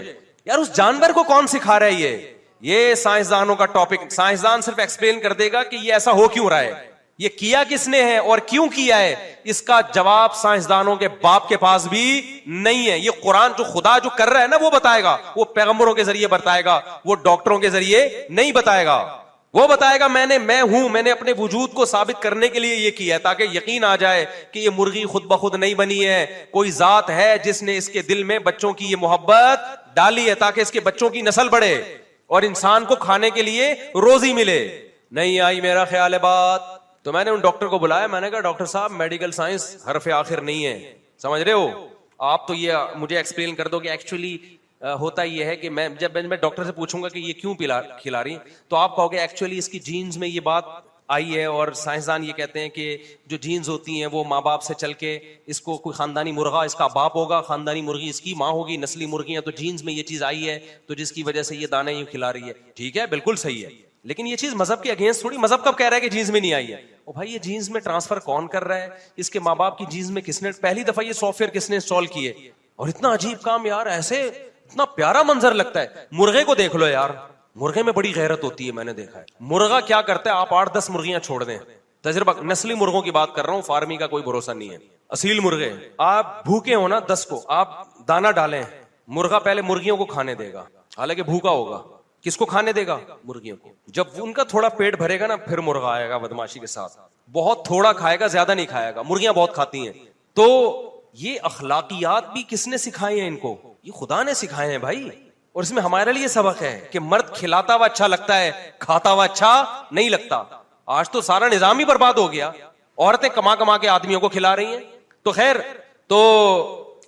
یار اس جانور کو کون سکھا رہا ہے یہ سائنسدانوں کا ٹاپک. سائنسدان صرف ایکسپلین کر دے گا کہ یہ ایسا ہو کیوں رہا ہے, یہ کیا کس نے ہے اور کیوں کیا ہے, اس کا جواب سائنسدانوں کے باپ کے پاس بھی نہیں ہے. یہ قرآن جو خدا جو کر رہا ہے نا وہ بتائے گا, وہ پیغمبروں کے ذریعے بتائے گا, وہ ڈاکٹروں کے ذریعے نہیں بتائے گا. وہ بتائے گا میں ہوں, میں نے اپنے وجود کو ثابت کرنے کے لیے یہ کیا ہے, تاکہ یقین آ جائے کہ یہ مرغی خود بخود نہیں بنی ہے, کوئی ذات ہے جس نے اس کے دل میں بچوں کی یہ محبت ڈالی ہے تاکہ اس کے بچوں کی نسل بڑھے اور انسان کو کھانے کے لیے روزی ملے. نہیں آئی میرا خیال ہے بات. تو میں نے ان ڈاکٹر کو بلایا, میں نے کہا ڈاکٹر صاحب میڈیکل سائنس حرف آخر نہیں ہے, سمجھ رہے ہو آپ, تو یہ مجھے ایکسپلین کر دو کہ ایکچولی ہوتا یہ ہے کہ میں جب میں ڈاکٹر سے پوچھوں گا کہ یہ کیوں کھلا رہی, تو آپ کہو گے ایکچولی اس کی جینز میں یہ بات آئی ہے, اور سائنسدان یہ کہتے ہیں کہ جو جینز ہوتی ہیں وہ ماں باپ سے چل کے, اس کو کوئی خاندانی مرغا اس کا باپ ہوگا, خاندانی مرغی اس کی ماں ہوگی, نسلی مرغیاں, تو جینز میں یہ چیز آئی ہے تو جس کی وجہ سے یہ دانے یوں کھلا رہی ہے. ٹھیک ہے, بالکل صحیح ہے, لیکن یہ چیز مذہب کے اگینسٹ تھوڑی. مذہب کب کہہ رہا ہے کہ جینز میں نہیں آئی ہے؟ او بھائی, یہ جینز میں ٹرانسفر کون کر رہا ہے؟ اس کے ماں باپ کی جینز میں کس نے پہلی دفعہ یہ سافٹ ویئر کس نے انسٹال کیے؟ اور اتنا عجیب کام یار, ایسے اتنا پیارا منظر لگتا ہے. مرغے کو دیکھ لو یار, مرغے میں بڑی غیرت ہوتی ہے, میں نے دیکھا ہے. مرغا کیا کرتا ہے, آپ 8-10 مرغیاں چھوڑ دیں, تجربہ نسلی مرغوں کی بات کر رہا ہوں, فارمی کا کوئی بھروسہ نہیں ہے. اصیل مرغے, آپ بھوکے ہو نا 10 کو, آپ دانا ڈالیں, مرغا پہلے مرغیوں کو کھانے دے گا, حالانکہ بھوکا ہوگا. کس کو کھانے دے گا؟ مرغیوں کو. جب ان کا تھوڑا پیٹ بھرے گا نا, پھر مرغا آئے گا بدماشی کے ساتھ, بہت تھوڑا کھائے گا, زیادہ نہیں کھائے گا. مرغیاں بہت کھاتی ہیں. تو یہ اخلاقیات بھی کس نے سکھائے ہیں ان کو؟ یہ خدا نے سکھائے ہیں بھائی. اور اس میں ہمارے لیے سبق ہے کہ مرد کھلاتا ہوا اچھا لگتا ہے, کھاتا ہوا اچھا نہیں لگتا. آج تو سارا نظام ہی برباد ہو گیا, عورتیں کما کے آدمیوں کو کھلا رہی ہیں. تو خیر, تو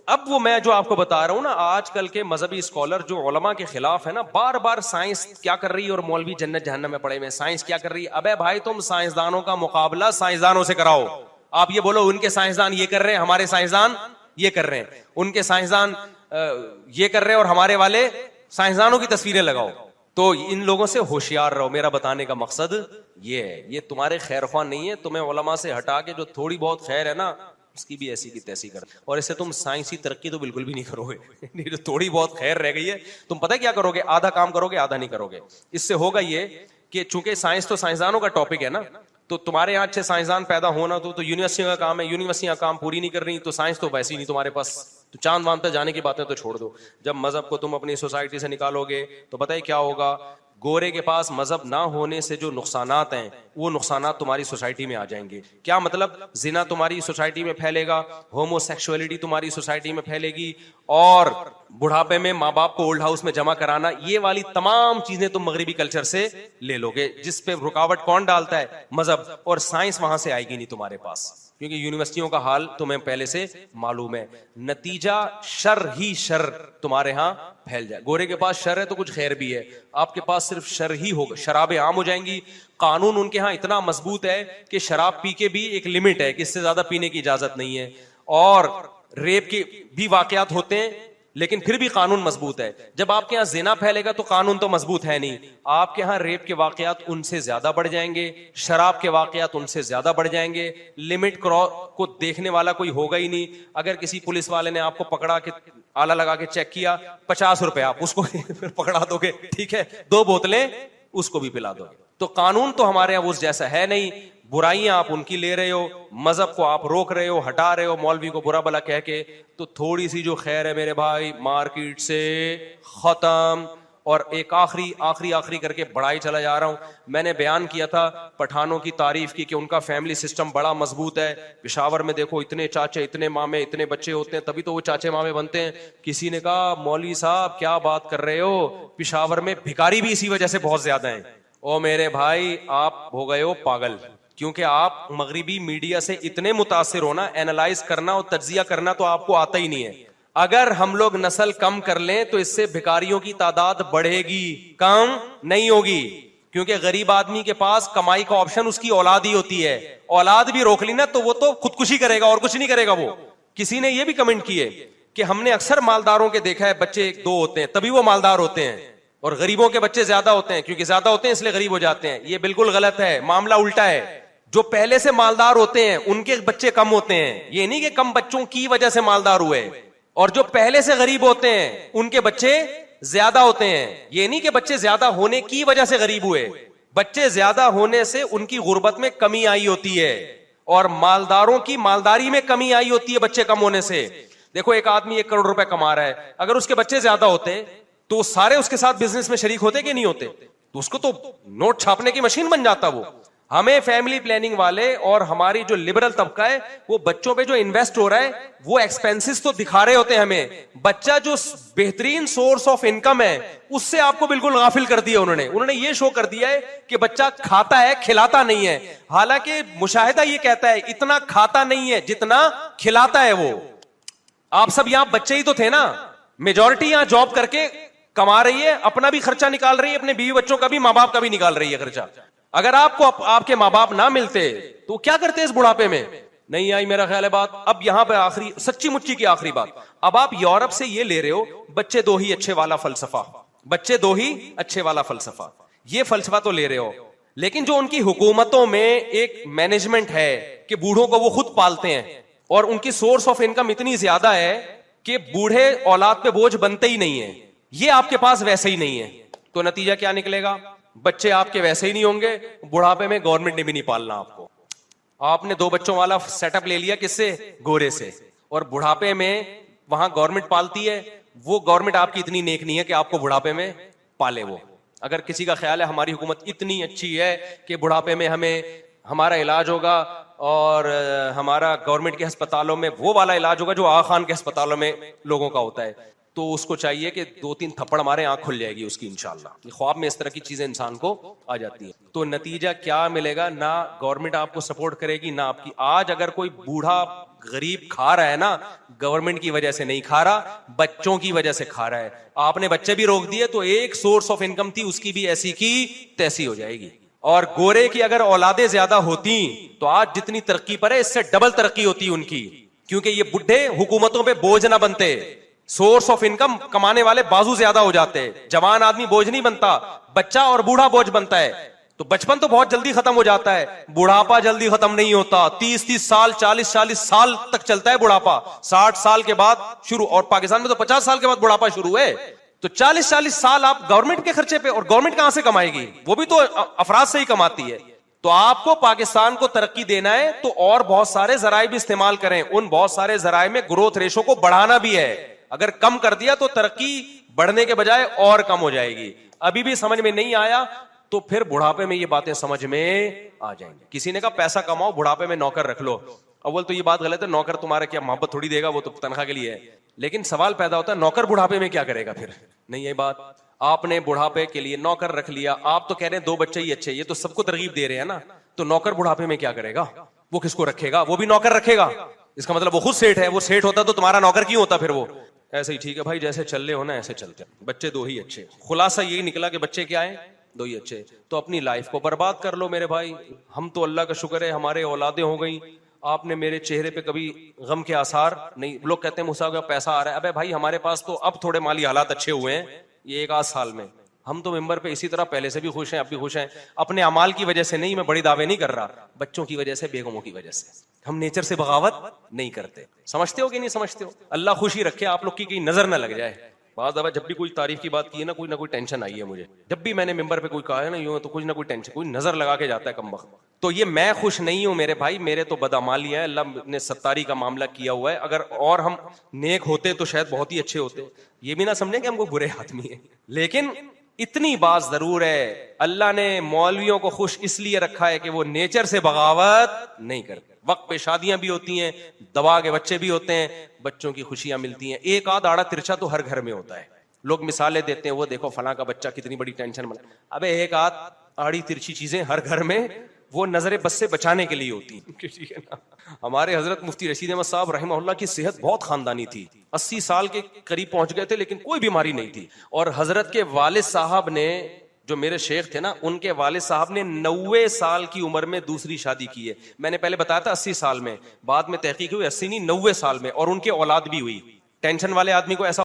اب وہ میں جو آپ کو بتا رہا ہوں نا, آج کل کے مذہبی اسکالر جو علماء کے خلاف ہے نا, بار بار سائنس کیا کر رہی ہے, اور مولوی جنت جہنم میں پڑے ہوئے, سائنس کیا کر رہی ہے. ابے بھائی, تم سائنسدانوں کا مقابلہ سائنسدانوں سے کراؤ. آپ یہ بولو ان کے سائنسدان یہ کر رہے ہیں, ہمارے سائنسدان یہ کر رہے ہیں, ان کے سائنسدان یہ کر رہے ہیں اور ہمارے والے سائنسدانوں کی تصویریں لگاؤ. تو ان لوگوں سے ہوشیار رہو. میرا بتانے کا مقصد یہ ہے, یہ تمہارے خیر خواہ نہیں ہے. تمہیں علماء سے ہٹا کے جو تھوڑی بہت خیر ہے نا, اس کی بھی ایسی کی تیسی کر, اور اس سے تم سائنسی ترقی تو بالکل بھی نہیں کرو گے. جو تھوڑی بہت خیر رہ گئی ہے, تم پتہ کیا کرو گے, آدھا کام کرو گے, آدھا نہیں کرو گے. اس سے ہوگا یہ کہ چونکہ سائنس تو سائنسدانوں کا ٹاپک ہے نا, تو تمہارے یہاں اچھے سائنسدان پیدا ہونا تو یونیورسٹیوں کا کام ہے. یونیورسٹیاں کام پوری نہیں کر رہی, تو سائنس تو ویسی نہیں تمہارے پاس. تو چاند وان پہ جانے کی باتیں تو چھوڑ دو. جب مذہب کو تم اپنی سوسائٹی سے نکالو گے تو پتہ ہے کیا ہوگا, گورے کے پاس مذہب نہ ہونے سے جو نقصانات ہیں, وہ نقصانات تمہاری سوسائٹی میں آ جائیں گے. کیا مطلب؟ زنا تمہاری سوسائٹی میں پھیلے گا, ہومو سیکسولیٹی تمہاری سوسائٹی میں پھیلے گی, اور بڑھاپے میں ماں باپ کو اولڈ ہاؤس میں جمع کرانا, یہ والی تمام چیزیں تم مغربی کلچر سے لے لو گے, جس پہ رکاوٹ کون ڈالتا ہے؟ مذہب. اور سائنس وہاں سے آئے گی نہیں تمہارے پاس, کیونکہ یونیورسٹیوں کا حال تمہیں پہلے سے معلوم ہے. نتیجہ شر ہی شر تمہارے ہاں پھیل جائے. گورے کے پاس شر ہے تو کچھ خیر بھی ہے, آپ کے پاس صرف شر ہی ہوگا. شرابیں عام ہو جائیں گی. قانون ان کے ہاں اتنا مضبوط ہے کہ شراب پی کے بھی ایک لمٹ ہے کہ اس سے زیادہ پینے کی اجازت نہیں ہے. اور ریپ کے بھی واقعات ہوتے ہیں, لیکن پھر بھی قانون مضبوط ہے. جب آپ کے یہاں زنا پھیلے گا تو قانون تو مضبوط ہے نہیں. آپ کے ہاں ریپ کے واقعات ان سے زیادہ بڑھ جائیں گے, شراب کے واقعات ان سے زیادہ بڑھ جائیں گے. لمٹ کو دیکھنے والا کوئی ہوگا ہی نہیں. اگر کسی پولیس والے نے آپ کو پکڑا کے آلہ لگا کے چیک کیا, 50 روپے آپ اس کو پھر پکڑا دو گے, ٹھیک ہے, 2 بوتلیں اس کو بھی پلا دو گے. تو قانون تو ہمارے یہاں اس جیسا ہے نہیں. برائیاں آپ ان کی لے رہے ہو, مذہب کو آپ روک رہے ہو, ہٹا رہے ہو, مولوی کو برا بلا کہہ کے. تو تھوڑی سی جو خیر ہے میرے بھائی, مارکیٹ سے ختم. اور ایک آخری کر کے بڑھائی چلا جا رہا ہوں. میں نے بیان کیا تھا پٹھانوں کی تعریف کی کہ ان کا فیملی سسٹم بڑا مضبوط ہے. پشاور میں دیکھو اتنے چاچے, اتنے مامے, اتنے بچے ہوتے ہیں, تبھی تو وہ چاچے مامے بنتے ہیں. کسی نے کہا مولوی صاحب کیا بات کر رہے ہو, پشاور میں بھکاری بھی اسی وجہ سے بہت زیادہ ہیں. او میرے بھائی, آپ ہو گئے ہو پاگل, کیونکہ آپ مغربی میڈیا سے اتنے متاثر ہونا, اینالائز کرنا اور تجزیہ کرنا تو آپ کو آتا ہی نہیں ہے. اگر ہم لوگ نسل کم کر لیں تو اس سے بھکاریوں کی تعداد بڑھے گی, کم نہیں ہوگی. کیونکہ غریب آدمی کے پاس کمائی کا آپشن اس کی اولاد ہی ہوتی ہے. اولاد بھی روک لی نا تو وہ تو خودکشی کرے گا اور کچھ نہیں کرے گا. وہ کسی نے یہ بھی کمنٹ کیے کہ ہم نے اکثر مالداروں کے دیکھا ہے بچے 2 ہوتے ہیں تبھی وہ مالدار ہوتے ہیں, اور غریبوں کے بچے زیادہ ہوتے ہیں کیونکہ زیادہ ہوتے ہیں اس لیے غریب ہو جاتے ہیں. یہ بالکل غلط ہے, معاملہ الٹا ہے. جو پہلے سے مالدار ہوتے ہیں ان کے بچے کم ہوتے ہیں. یہ نہیں کہ کم بچوں کی وجہ سے مالدار ہوئے, اور جو پہلے سے غریب ہوتے ہیں ان کے بچے زیادہ ہوتے ہیں. یہ نہیں کہ بچے زیادہ ہونے کی وجہ سے غریب ہوئے, بچے زیادہ ہونے سے ان کی غربت میں کمی آئی ہوتی ہے. اور مالداروں کی مالداری میں کمی آئی ہوتی ہے بچے کم ہونے سے. دیکھو ایک آدمی 1 کروڑ روپے کما رہا ہے, اگر اس کے بچے زیادہ ہوتے تو سارے اس کے ساتھ بزنس میں شریک ہوتے کہ نہیں ہوتے؟ تو اس کو تو نوٹ چھاپنے کی مشین بن جاتا وہ. ہمیں فیملی پلاننگ والے اور ہماری جو لبرل طبقہ ہے وہ بچوں پہ جو انویسٹ ہو رہا ہے وہ ایکسپینسز تو دکھا رہے ہوتے ہیں ہمیں, بچہ جو بہترین سورس آف انکم ہے اس سے آپ کو بالکل غافل کر دیا انہوں نے یہ شو کر دیا ہے کہ بچہ کھاتا ہے کھلاتا نہیں ہے, حالانکہ مشاہدہ یہ کہتا ہے اتنا کھاتا نہیں ہے جتنا کھلاتا ہے وہ. آپ سب یہاں بچے ہی تو تھے نا, میجورٹی یہاں جاب کر کے کما رہی ہے, اپنا بھی خرچہ نکال رہی ہے, اپنے بیوی بچوں کا بھی ماں باپ کا بھی نکال رہی ہے خرچہ. اگر آپ کو آپ کے ماں باپ نہ ملتے تو کیا کرتے اس بڑھاپے میں؟ نہیں آئی میرا خیال ہے بات. اب یہاں پہ آخری سچی مچی کی آخری بات, اب آپ یورپ سے یہ لے رہے ہو بچے دو ہی اچھے والا فلسفہ, بچے دو ہی اچھے والا فلسفہ, یہ فلسفہ تو لے رہے ہو, لیکن جو ان کی حکومتوں میں ایک مینجمنٹ ہے کہ بوڑھوں کو وہ خود پالتے ہیں اور ان کی سورس آف انکم اتنی زیادہ ہے کہ بوڑھے اولاد پہ بوجھ بنتے ہی نہیں ہیں, یہ آپ کے پاس ویسے ہی نہیں ہے. تو نتیجہ کیا نکلے گا؟ بچے آپ کے ویسے ہی نہیں ہوں گے, بڑھاپے میں گورنمنٹ نے بھی نہیں پالنا آپ کو. آپ نے 2 بچوں والا سیٹ اپ لے لیا کس سے؟ گورے سے, اور بڑھاپے میں وہاں گورنمنٹ پالتی ہے, وہ گورنمنٹ آپ کی اتنی نیک نہیں ہے کہ آپ کو بڑھاپے میں پالے. وہ اگر کسی کا خیال ہے ہماری حکومت اتنی اچھی ہے کہ بڑھاپے میں ہمیں ہمارا علاج ہوگا اور ہمارا گورنمنٹ کے ہسپتالوں میں وہ والا علاج ہوگا جو آغا خان کے ہسپتالوں میں لوگوں کا ہوتا ہے, تو اس کو چاہیے کہ 2-3 تھپڑ مارے, آنکھ کھل جائے گی اس کی انشاءاللہ. خواب میں اس طرح کی چیزیں انسان کو آ جاتی ہیں. تو نتیجہ کیا ملے گا؟ نہ گورنمنٹ آپ کو سپورٹ کرے گی نہ آپ کی. آج اگر کوئی بوڑھا غریب کھا رہا ہے نا, گورنمنٹ کی وجہ سے نہیں کھا رہا, بچوں کی وجہ سے کھا رہا ہے. آپ نے بچے بھی روک دیے تو ایک سورس آف انکم تھی اس کی بھی ایسی کی تیسی ہو جائے گی. اور گورے کی اگر اولادیں زیادہ ہوتی تو آج جتنی ترقی پر ہے اس سے ڈبل ترقی ہوتی ان کی, کیونکہ یہ بڈھے حکومتوں پہ بوجھ نہ بنتے. سورس آف انکم کمانے والے بازو زیادہ ہو جاتے, جوان آدمی بوجھ نہیں بنتا, بچہ اور بوڑھا بوجھ بنتا ہے. تو بچپن تو بہت جلدی ختم ہو جاتا ہے, بڑھاپا جلدی ختم نہیں ہوتا. 30 سال 40 سال تک چلتا ہے بڑھاپا, 60 سال کے بعد شروع, اور پاکستان میں تو 50 سال کے بعد بڑھاپا شروع ہے. تو 40 سال آپ گورنمنٹ کے خرچے پہ, اور گورنمنٹ کہاں سے کمائے گی؟ وہ بھی تو افراد سے ہی کماتی ہے. تو آپ کو پاکستان کو ترقی دینا ہے تو اور بہت سارے ذرائع بھی استعمال کریں, ان بہت سارے ذرائع میں گروتھ ریشو کو بڑھانا بھی ہے. اگر کم کر دیا تو ترقی بڑھنے کے بجائے اور کم ہو جائے گی. ابھی بھی سمجھ میں نہیں آیا تو پھر بڑھاپے میں یہ باتیں سمجھ میں آ جائیں گی. کسی نے کہا پیسہ کماؤ بڑھاپے میں نوکر رکھ لو. اول تو یہ بات غلط ہے, نوکر تمہارا کیا محبت تھوڑی دے گا, وہ تو تنخواہ کے لیے ہے. لیکن سوال پیدا ہوتا ہے نوکر بڑھاپے میں کیا کرے گا پھر؟ نہیں, یہ بات آپ نے بڑھاپے کے لیے نوکر رکھ لیا, آپ تو کہہ رہے ہیں 2 بچے ہی اچھے, یہ تو سب کو ترغیب دے رہے ہیں نا. تو نوکر بڑھاپے میں کیا کرے گا؟ وہ کس کو رکھے گا؟ وہ بھی نوکر رکھے گا. اس کا مطلب وہ خود سیٹ ہے. وہ سیٹ ہوتا تو تمہارا نوکر کیوں ہوتا پھر؟ وہ ایسے ہی ٹھیک ہے بھائی, جیسے چل رہے ہو نا ایسے چلتے. بچے 2 ہی اچھے, خلاصہ یہی نکلا کہ بچے کیا ہیں؟ 2 ہی اچھے. تو اپنی لائف کو برباد کر لو میرے بھائی. ہم تو اللہ کا شکر ہے ہمارے اولادیں ہو گئی. آپ نے میرے چہرے پہ کبھی غم کے آثار نہیں. لوگ کہتے ہیں موسیٰ کا پیسہ آ رہا ہے. ابے بھائی ہمارے پاس تو اب تھوڑے مالی حالات اچھے ہوئے ہیں یہ 1 آدھ سال میں. ہم تو ممبر پہ اسی طرح پہلے سے بھی خوش ہیں, اب بھی خوش ہیں. اپنے اعمال کی وجہ سے نہیں, میں بڑی دعوے نہیں کر رہا, بچوں کی وجہ سے, بیگموں کی وجہ سے. ہم نیچر سے بغاوت نہیں کرتے. سمجھتے ہو کہ نہیں سمجھتے ہو؟ اللہ خوشی رکھے آپ لوگ کی کہیں نظر نہ لگ جائے. بعض دفعہ جب بھی کوئی تعریف کی بات کی ہے نا, کوئی نہ کوئی ٹینشن آئی ہے مجھے. جب بھی میں نے ممبر پہ کوئی کہا ہے نا یوں, تو کچھ نہ کوئی ٹینشن, کوئی نظر لگا کے جاتا ہے کم وقت. تو یہ میں خوش نہیں ہوں میرے بھائی, میرے تو بدعمالی ہے. اللہ نے ستاری کا معاملہ کیا ہوا ہے. اگر اور ہم نیک ہوتے تو شاید بہت ہی اچھے ہوتے. یہ بھی نہ سمجھیں کہ ہم کو برے آدمی ہیں, لیکن اتنی بات ضرور ہے, اللہ نے مولویوں کو خوش اس لیے رکھا ہے کہ وہ نیچر سے بغاوت نہیں کرتے. وقت پہ شادیاں بھی ہوتی ہیں, دوا کے بچے بھی ہوتے ہیں, بچوں کی خوشیاں ملتی ہیں. ایک آدھ آڑا ترچا تو ہر گھر میں ہوتا ہے. لوگ مثالیں دیتے ہیں, وہ دیکھو فلاں کا بچہ کتنی بڑی ٹینشن بنا. ابے ایک آدھ آڑی ترچی چیزیں ہر گھر میں وہ نظر بس سے بچانے کے لیے ہوتی ہیں. ہمارے حضرت مفتی رشید احمد صاحب رحمہ اللہ کی صحت بہت خاندانی تھی, 80 سال کے قریب پہنچ گئے تھے, لیکن کوئی بیماری نہیں تھی. اور حضرت کے والد صاحب نے, جو میرے شیخ تھے نا, ان کے والد صاحب نے 90 سال کی عمر میں دوسری شادی کی ہے. میں نے پہلے بتایا تھا 80 سال میں, بعد میں تحقیق ہوئی 80 نہیں 90 سال میں, اور ان کے اولاد بھی ہوئی. ٹینشن والے آدمی کو ایسا